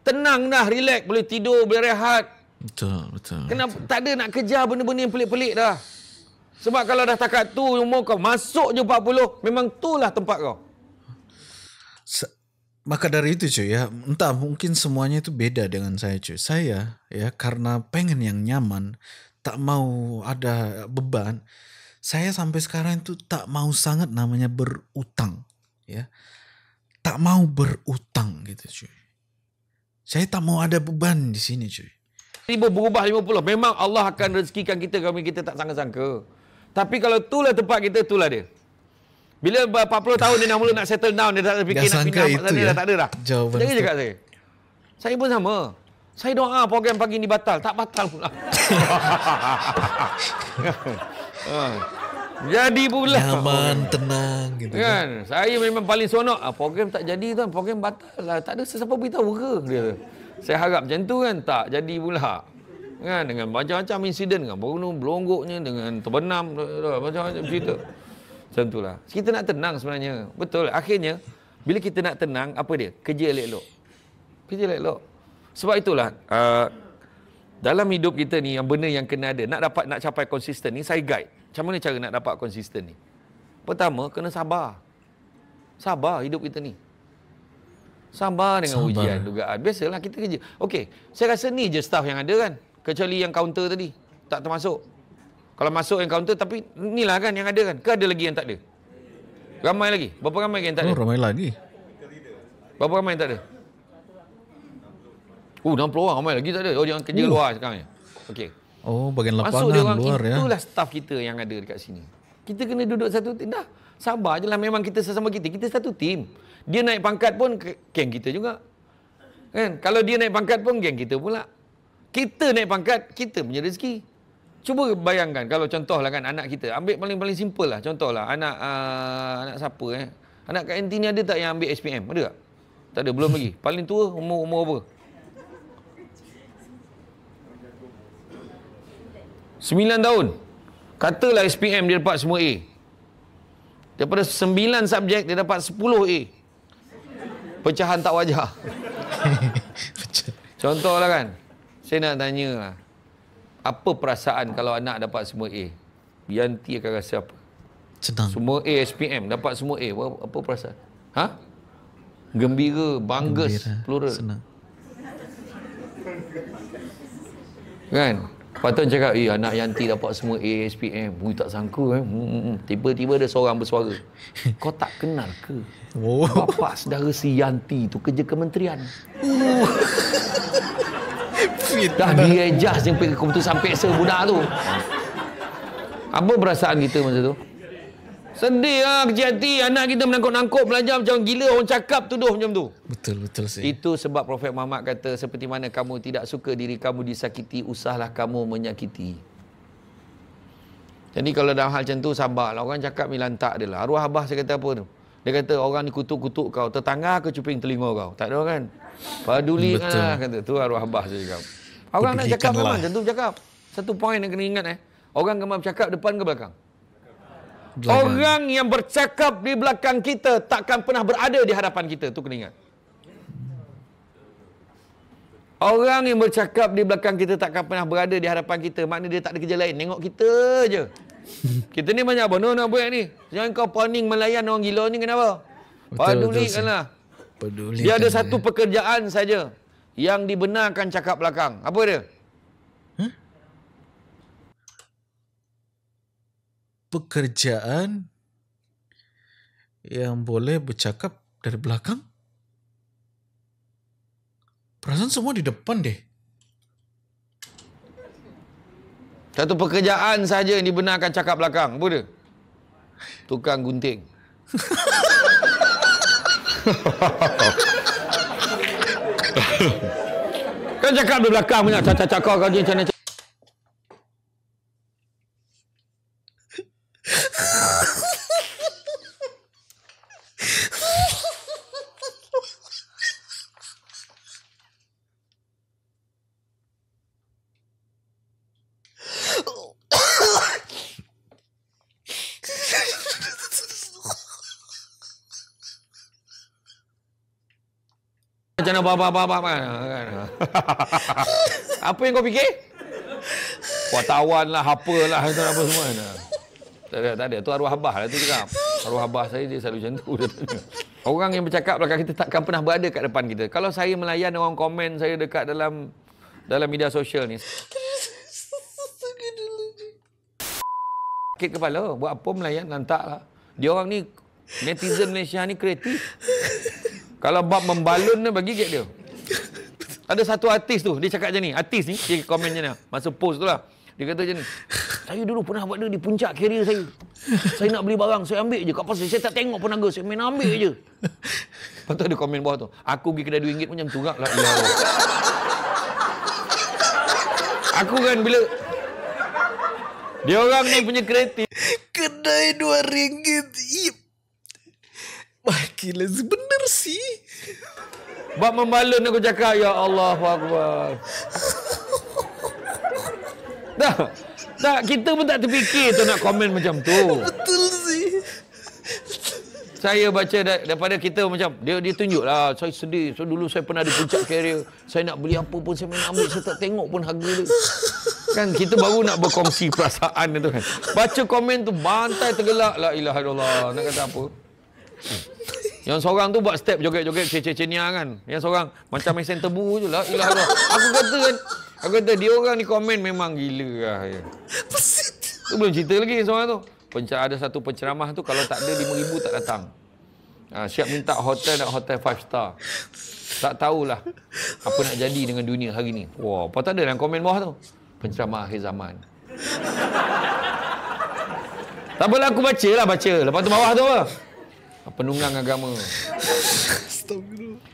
Tenang dah, relax, boleh tidur, boleh rehat. Betul. Kenapa tak ada nak kejar benda-benda yang pelik-pelik dah. Sebab kalau dah takat tu umur kau, masuk je 40, memang itulah tempat kau. Maka dari itu cuy ya, entah mungkin semuanya itu beda dengan saya cuy. Saya ya karena pengen yang nyaman, tak mau ada beban. Saya sampai sekarang itu tak mau sangat namanya berutang ya. Tak mau berutang gitu cuy. Saya tak mau ada beban di sini cuy. Tiba berubah 50, memang Allah akan rezekikan kita kalau kita tak sangka-sangka. Tapi kalau itulah tempat kita, itulah dia. Bila 40 tahun dia nak mula nak settle down, dia tak ada fikir nak pindah tempat dia dah tak ada dah. Jangan cakap saya. Saya pun sama. Saya doa program pagi ni batal, tak batal pula. Jadi pula. Nyaman, tenang gitu kan. Saya memang paling seronok. Program tak jadi tuan, program batal lah. Tak ada sesiapa beritahu ke dia. Saya harap macam tu kan, tak jadi pula. Kan, dengan macam-macam insiden, dengan bunuh, belonggoknya, dengan terbenam, macam-macam cerita. Macam itulah. Kita nak tenang sebenarnya. Betul. Akhirnya, bila kita nak tenang, apa dia? Kerja elok-elok. Kerja elok-elok. Sebab itulah, dalam hidup kita ni, yang benda yang kena ada, nak capai konsisten ni, saya guide. Macam mana cara nak dapat konsisten ni? Pertama, kena sabar. Sabar hidup kita ni. Sabar dengan ujian, dugaan. Biasalah kita kerja. Okey, saya rasa ni je staff yang ada kan. Kecuali yang kaunter tadi. Tak termasuk. Kalau masuk yang kaunter, tapi inilah kan yang ada kan. Ke ada lagi yang tak ada? Ramai lagi? Berapa ramai yang tak ada? Ramai lagi. Berapa ramai yang tak ada? 60 orang ramai lagi tak ada. Oh, jangan kerja luar sekarang ni. Okey. Oh, bagian lapangan masuk dia orang, luar ya. Itulah staff kita yang ada dekat sini. Kita kena duduk satu tim. Dah, sabar je lah. Memang kita sesama kita satu tim. Dia naik pangkat pun geng kita juga. Kan? Kalau dia naik pangkat pun geng kita pula. Kita naik pangkat, kita punya rezeki. Cuba bayangkan kalau contohlah kan anak kita, ambil paling simple lah. Contohlah anak siapa Anak kat NT ni ada tak yang ambil SPM? Ada tak? Tak ada, belum lagi. Paling tua umur apa? 9 tahun. Katalah SPM dia dapat semua A. Daripada 9 subjek dia dapat 10 A. Pecahan tak wajar. Contohlah kan. Saya nak tanya lah. Apa perasaan kalau anak dapat semua A? Yanti akan rasa apa? Senang. Semua A SPM, dapat semua A. Apa perasaan? Gembira, bangga, plural. Senang. Kan? Lepas tu cakap, anak Yanti dapat semua A SPM. Tak sangka Tiba-tiba ada seorang bersuara. Kau tak kenal ke? Bapak saudara si Yanti tu kerja kementerian. Dah di-adjust sampai ke keputusan peksa budak tu. Apa perasaan kita masa tu? Sedih lah, kecil hati. Anak kita menangkut-nangkut belajar macam gila. Orang cakap tuduh macam tu. Betul sih. Itu sebab Prophet Muhammad kata, seperti mana kamu tidak suka diri kamu disakiti, usahlah kamu menyakiti. Jadi kalau dalam hal macam tu, sabarlah. Orang cakap ni lantak dia lah. Arwah abah saya kata apa tu? Dia kata orang ni kutuk-kutuk kau. Tetangga ke cuping telinga kau? Tak ada kan? Pedulikanlah. Kata tu arwah abah saya cakap. Orang nak cakap memang macam tu cakap. Satu poin yang kena ingat Orang gemar bercakap depan ke belakang? Orang yang bercakap di belakang kita takkan pernah berada di hadapan kita. Tu kena ingat. Orang yang bercakap di belakang kita takkan pernah berada di hadapan kita. Maknanya dia tak ada kerja lain. Tengok kita je. Kita ni banyak apa? Nak buat ni. Jangan kau poning melayan orang gila ni kenapa? Pedulikanlah. Dia ada satu pekerjaan saja yang dibenarkan cakap belakang. Apa dia? Pekerjaan yang boleh bercakap dari belakang? Perasaan semua di depan deh. Satu pekerjaan saja yang dibenarkan cakap belakang. Apa dia? Tukang gunting. Kan cakap di belakang punya. Cakap kau ni macam mana? Macam mana apa yang kau fikir? Wartawan lah, apalah, apa semua. Tak ada. Tu arwah abah lah tu cakap. Arwah abah saya dia selalu macam tu. Orang yang bercakap belakang kita takkan pernah berada kat depan kita. Kalau saya melayan orang komen saya dekat dalam media sosial ni. Sakit kepala. Buat apa melayan? Lantak lah. Dia orang ni, netizen Malaysia ni kreatif. Kalau bab membalun ni bagi kat dia. Ada satu artis tu, dia cakap macam ni. Artis ni, dia komen macam ni. Masa post tu lah. Dia kata macam ni. Saya dulu pernah buat dia di puncak kerjaya saya. Saya nak beli barang, saya ambil je. Kat pasal saya tak tengok pun harga, saya main ambil je. Lepas tu ada komen bawah tu. Aku pergi kedai RM2 pun macam tu lah. Aku kan bila... Dia orang ni punya kreatif. Kedai RM2. Wah, gila bener sih. Bab membalun aku cakap, ya Allah Akbar. Tak, kita pun tak terfikir tu nak komen macam tu. Betul sih. Saya baca daripada kita macam, dia tunjuk lah, saya sedih. So dulu saya pernah di puncak kerjaya. Saya nak beli apa pun saya main ambil, saya tak tengok pun harga dia. Kan kita baru nak berkongsi perasaan tu kan. Baca komen tu, bantai tergelak. La ilaha illallah. Nak kata apa? Yang seorang tu buat step joget-joget cecenia kan. Yang seorang macam main center bu je lah. Ilah Allah. Aku kata dia orang ni komen memang gila lah. Ya. Tu belum cerita lagi seorang tu. Ada satu penceramah tu kalau tak ada 5,000 tak datang. Siap minta hotel 5 star. Tak tahulah apa nak jadi dengan dunia hari ni. Wah, apa tak ada dalam komen bawah tu. Penceramah akhir zaman. Tak apalah aku baca. Lepas tu bawah tu apa? Penunggang agama.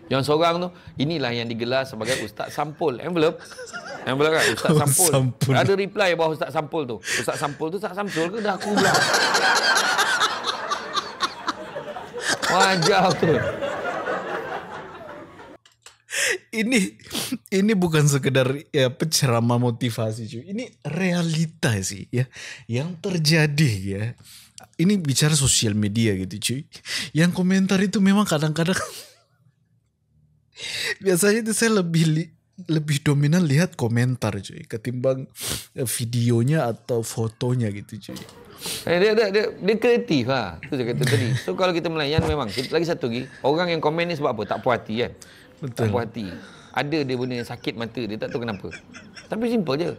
Yang seorang tu, inilah yang digelar sebagai Ustaz Sampul. Envelope kan? Ustaz Sampul. Ada reply bawah Ustaz Sampul tu. Ustaz Sampul tu Ustaz Samsul ke? Dah aku pula. Wajah tu. Ini bukan sekedar ya penceramah motivasi cuy. Ini realita sih ya yang terjadi ya. Ini bicara sosial media gitu cuy. Yang komentar itu memang kadang-kadang biasanya itu saya lebih dominan lihat komentar cuy ketimbang videonya atau fotonya gitu cuy. Dia kreatif lah. Itu saya kata tadi. So kalau kita melayan memang lagi satu lagi, orang yang komen ni sebab apa? Tak puas hati kan? Betul. Tak puas hati. Ada dia benda yang sakit mata, dia tak tahu kenapa. Tapi simple je.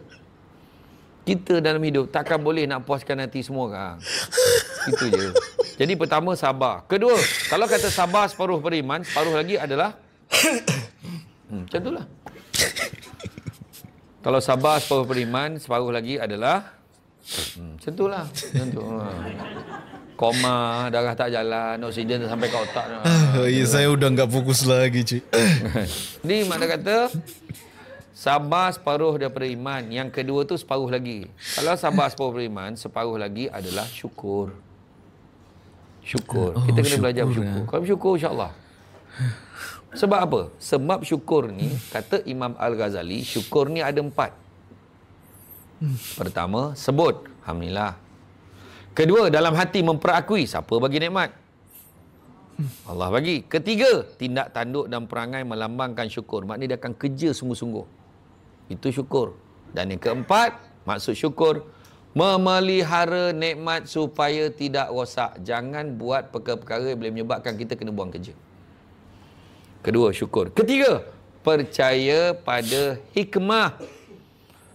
Kita dalam hidup takkan boleh nak puaskan hati semua orang. Itu je. Jadi pertama sabar. Kedua, kalau kata sabar separuh beriman, separuh lagi adalah macam itulah. Kalau sabar separuh beriman, separuh lagi adalah macam itulah. Koma, darah tak jalan, oksigen tak sampai ke otak. Ya, saya udah nggak fokus lagi, cuy. Ni makna kata sabar separuh daripada iman. Yang kedua tu separuh lagi. Kalau sabar separuh beriman, separuh lagi adalah syukur. Syukur. Kita kena belajar bersyukur. Kalau bersyukur, insya-Allah. Sebab apa? Sebab syukur ni, kata Imam Al-Ghazali, syukur ni ada 4. Pertama, sebut alhamdulillah. Kedua, dalam hati memperakui siapa bagi nikmat. Allah bagi. Ketiga, tindak tanduk dan perangai melambangkan syukur. Maknanya dia akan kerja sungguh-sungguh. Itu syukur. Dan yang keempat, maksud syukur, memelihara nikmat supaya tidak rosak. Jangan buat perkara-perkara yang boleh menyebabkan kita kena buang kerja. Kedua, syukur. Ketiga, percaya pada hikmah.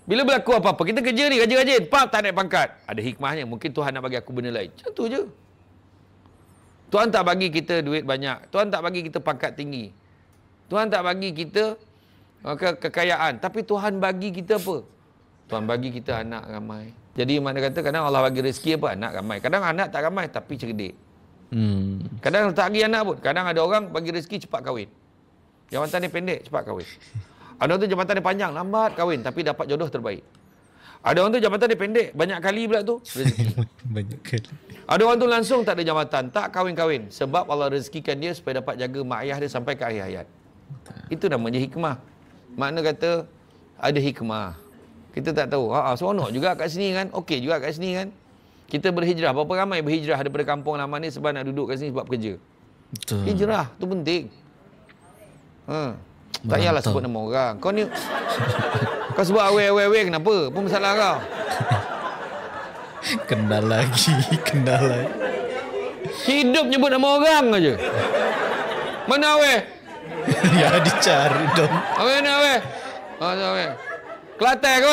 Bila berlaku apa-apa, kita kerja ni, rajin-rajin, tak naik pangkat. Ada hikmahnya. Mungkin Tuhan nak bagi aku benda lain. Macam tu je. Tuhan tak bagi kita duit banyak. Tuhan tak bagi kita pangkat tinggi. Tuhan tak bagi kita kekayaan. Tapi Tuhan bagi kita apa? Tuhan bagi kita anak ramai. Jadi mana kata kadang Allah bagi rezeki apa? Anak ramai. Kadang anak tak ramai tapi cerdik. Kadang tak bagi anak pun. Kadang ada orang bagi rezeki cepat kahwin. Jabatan dia pendek, cepat kahwin. Ada orang tu jabatan dia panjang, lambat kahwin tapi dapat jodoh terbaik. Ada orang tu jabatan dia pendek, banyak kali pula tu rezeki. Banyak kali. Ada orang tu langsung tak ada jabatan, tak kahwin-kahwin. Sebab Allah rezekikan dia supaya dapat jaga mak ayah dia sampai ke akhir hayat. Itu namanya hikmah. Makna kata ada hikmah. Kita tak tahu. Seronok juga kat sini kan. Okey juga kat sini kan. Kita berhijrah. Berapa ramai berhijrah daripada kampung lama ni sebab nak duduk kat sini sebab kerja. Betul. Hijrah tu penting. Tak payahlah sebut nama orang. Kau ni kau sebut awe kenapa? Apa masalah kau? Kenal lagi. Hidup nyebut nama orang aja. Mana awe? Ya dicari dong. Awe mana awe? Awe. Kelantan kau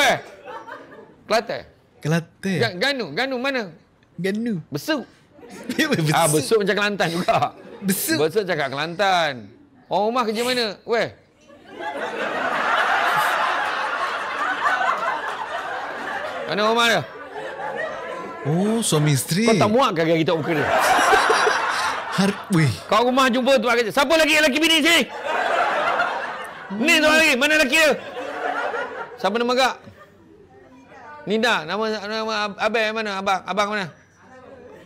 Kelantan. Ganu mana? Ganu. Besuk. Besuk macam Kelantan juga. Besuk cakap Kelantan. Orang rumah kerja mana? Weh. Mana rumah dia? Oh, suami isteri. Kau tak muak ke kita muka dia? Wih. Kau rumah jumpa tempat kerja. Siapa lelaki bini sini? Ni tu lagi. Mana lelaki dia? Siapa nama kak? Nida. Nama abang mana? Abang mana?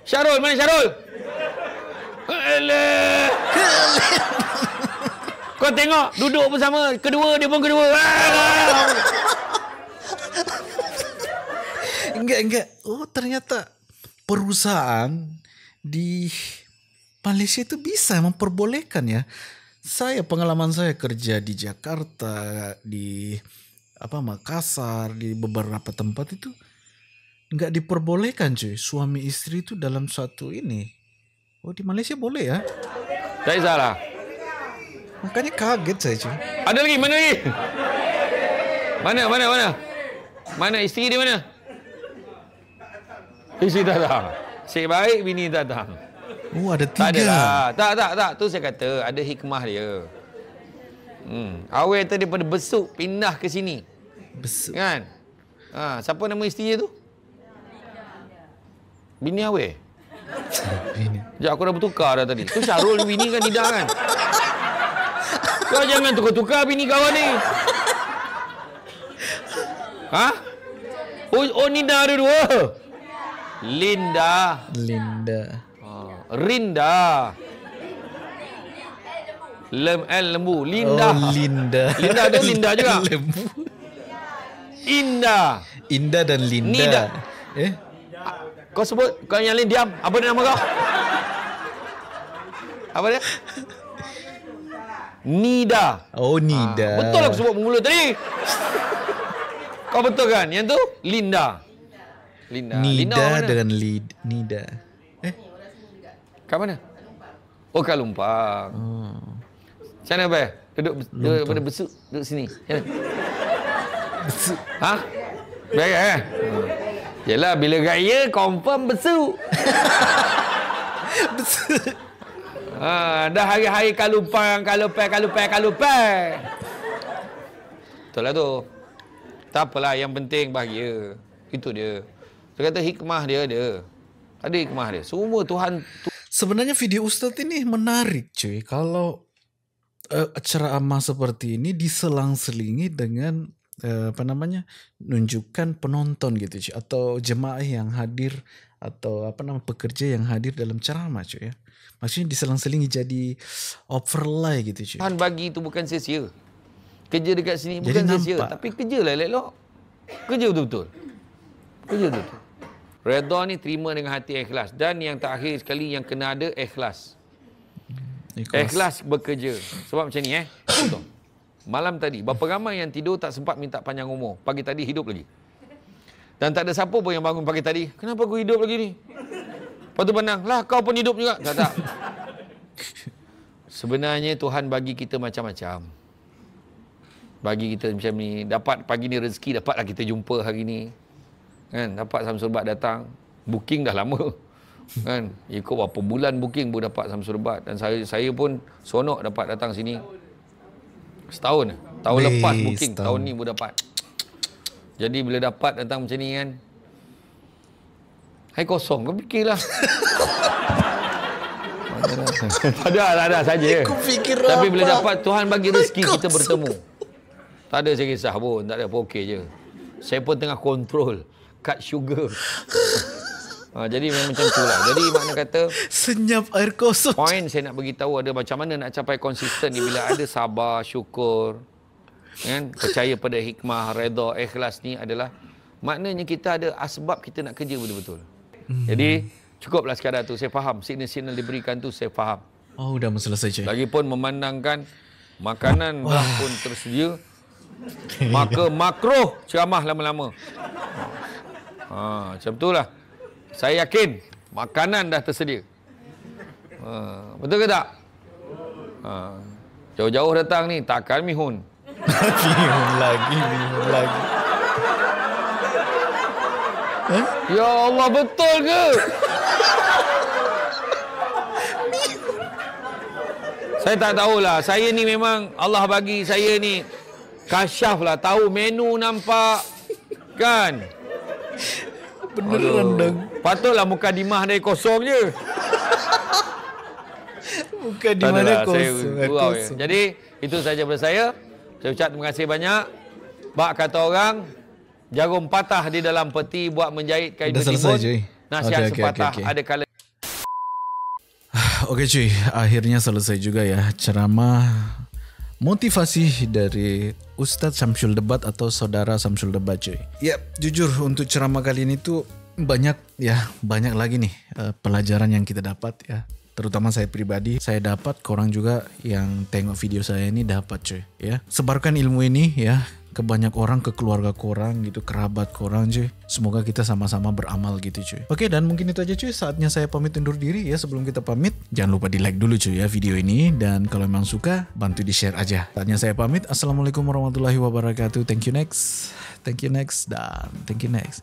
Syarul. Mana Syarul? Alah. Kau tengok. Duduk bersama. Kedua. Dia pun kedua. Enggak. Oh, ternyata perusahaan di Malaysia itu bisa memperbolehkan ya. Pengalaman saya kerja di Jakarta, di Makassar, di beberapa tempat itu enggak diperbolehkan cuy. Suami istri itu dalam suatu ini. Oh, di Malaysia boleh ya? Tak salah. Makanya kaget saya cuy. Ada lagi? Mana lagi? Mana? Mana isteri dia mana? Isteri datang. Asyik baik, bini datang. Oh, ada 3. Tak adalah. Tak. Tu saya kata, ada hikmah dia. Awal tu daripada Besuk pindah ke sini. Besuk. Kan? Siapa nama isteri dia tu? Bini Awal. Sekejap, aku dah bertukar dah tadi. Tu Syarul bini kan Nida kan? Kau jangan tukar-tukar bini kawan ni. Oh, Nida ada 2. Linda. Rinda. Lembu. Linda. Oh, Linda. Linda tu Linda juga. Lembu. Indah dan Linda. Nida. Kau sebut. Kau yang lain diam. Apa dia nama kau? Apa dia? Nida. Oh, Nida. Betul aku sebut mulut tadi. Kau betul kan? Yang tu Linda. Nida dengan Nida. Kat mana? Oh, kat Lumpang. Macam mana, Abang? Duduk pada Besuk. Duduk sini. Besuk. Baik, Yelah, bila raya, confirm Besuk. Besuk. Dah hari-hari kat Lumpang. Kalupai. Betul lah tu. Tak apalah, yang penting bahagia. Itu dia. Saya kata hikmah dia ada. Ada hikmah dia. Semua Tuhan. Sebenarnya video Ustadz ini menarik cuy. Kalau ceramah seperti ini diselang-selingi dengan nunjukkan penonton gitu cuy, atau jemaah yang hadir, atau pekerja yang hadir dalam ceramah cuy ya. Maksudnya diselang-selingi jadi overlay gitu cuy. Tuhan bagi itu bukan sia-sia. Kerja dekat sini bukan sia-sia, tapi kerja lah elok-elok. Kerja betul-betul. Kerja betul-betul. Redha ni terima dengan hati ikhlas. Dan yang terakhir sekali yang kena ada ikhlas. Ikhlas bekerja. Sebab macam ni contoh. Malam tadi, berapa ramai yang tidur tak sempat minta panjang umur. Pagi tadi hidup lagi. Dan tak ada siapa pun yang bangun pagi tadi. Kenapa aku hidup lagi ni? Lepas tu pandang, lah kau pun hidup juga. Tak. Sebenarnya Tuhan bagi kita macam-macam. Bagi kita macam ni. Dapat pagi ni rezeki, dapatlah kita jumpa hari ni. Kan? Dapat Samsul Bat datang. Booking dah lama. Kan? Ikut berapa bulan booking pun dapat Samsul Bat. Dan saya pun sonok dapat datang sini. Setahun. Tahun lepas booking. Tahun ni pun dapat. Jadi bila dapat datang macam ni kan. Hai kosong. Kau fikirlah. Tak ada saja. Tapi bila dapat Tuhan bagi rezeki kita bertemu. Tak ada saya kisah pun. Tak ada apa, okey je. Saya pun tengah kontrol. Cut sugar. Jadi memang macam tu lah. Jadi makna kata senyap air kosong. Poin saya nak beritahu ada macam mana nak capai konsisten ni. Bila ada sabar, syukur, kan? Percaya pada hikmah, redha, ikhlas ni adalah maknanya kita ada asbab kita nak kerja betul-betul. Jadi cukuplah sekadar tu. Saya faham signal-signal diberikan tu, saya faham. Oh, dah selesai je. Lagipun memandangkan makanan dah pun tersedia, maka makruh ceramah lama-lama. Macam itulah. Saya yakin makanan dah tersedia. Betul ke tak? Jauh-jauh datang ni takkan mihun. Mihun lagi. Ya Allah, betul ke? Saya tak tahulah. Saya ni memang Allah bagi saya ni kasyaf lah. Tahu menu nampak. Kan? Beneran dong. Patutlah mukadimah dari kosong je. Mukadimah kosong. Jadi itu saja daripada saya. Saya ucap terima kasih banyak. Bak kata orang, jarum patah di dalam peti buat menjahit kain bertimbun. Nasihat sepatah ada kala. Oke cuy, akhirnya selesai juga ya ceramah motivasi dari Ustadz Samsul Debat atau Saudara Samsul Debat cuy. Ya, jujur untuk ceramah kali ini tuh banyak lagi nih pelajaran yang kita dapat ya. Terutama saya pribadi, saya dapat, korang juga yang tengok video saya ini dapat cuy ya. Sebarkan ilmu ini ya ke banyak orang, ke keluarga korang gitu, kerabat korang cuy. Semoga kita sama-sama beramal gitu cuy. Oke, dan mungkin itu aja cuy. Saatnya saya pamit undur diri ya. Sebelum kita pamit, jangan lupa di like dulu cuy ya video ini. Dan kalau memang suka, bantu di share aja. Saatnya saya pamit. Assalamualaikum warahmatullahi wabarakatuh. Thank you next. Dan thank you next.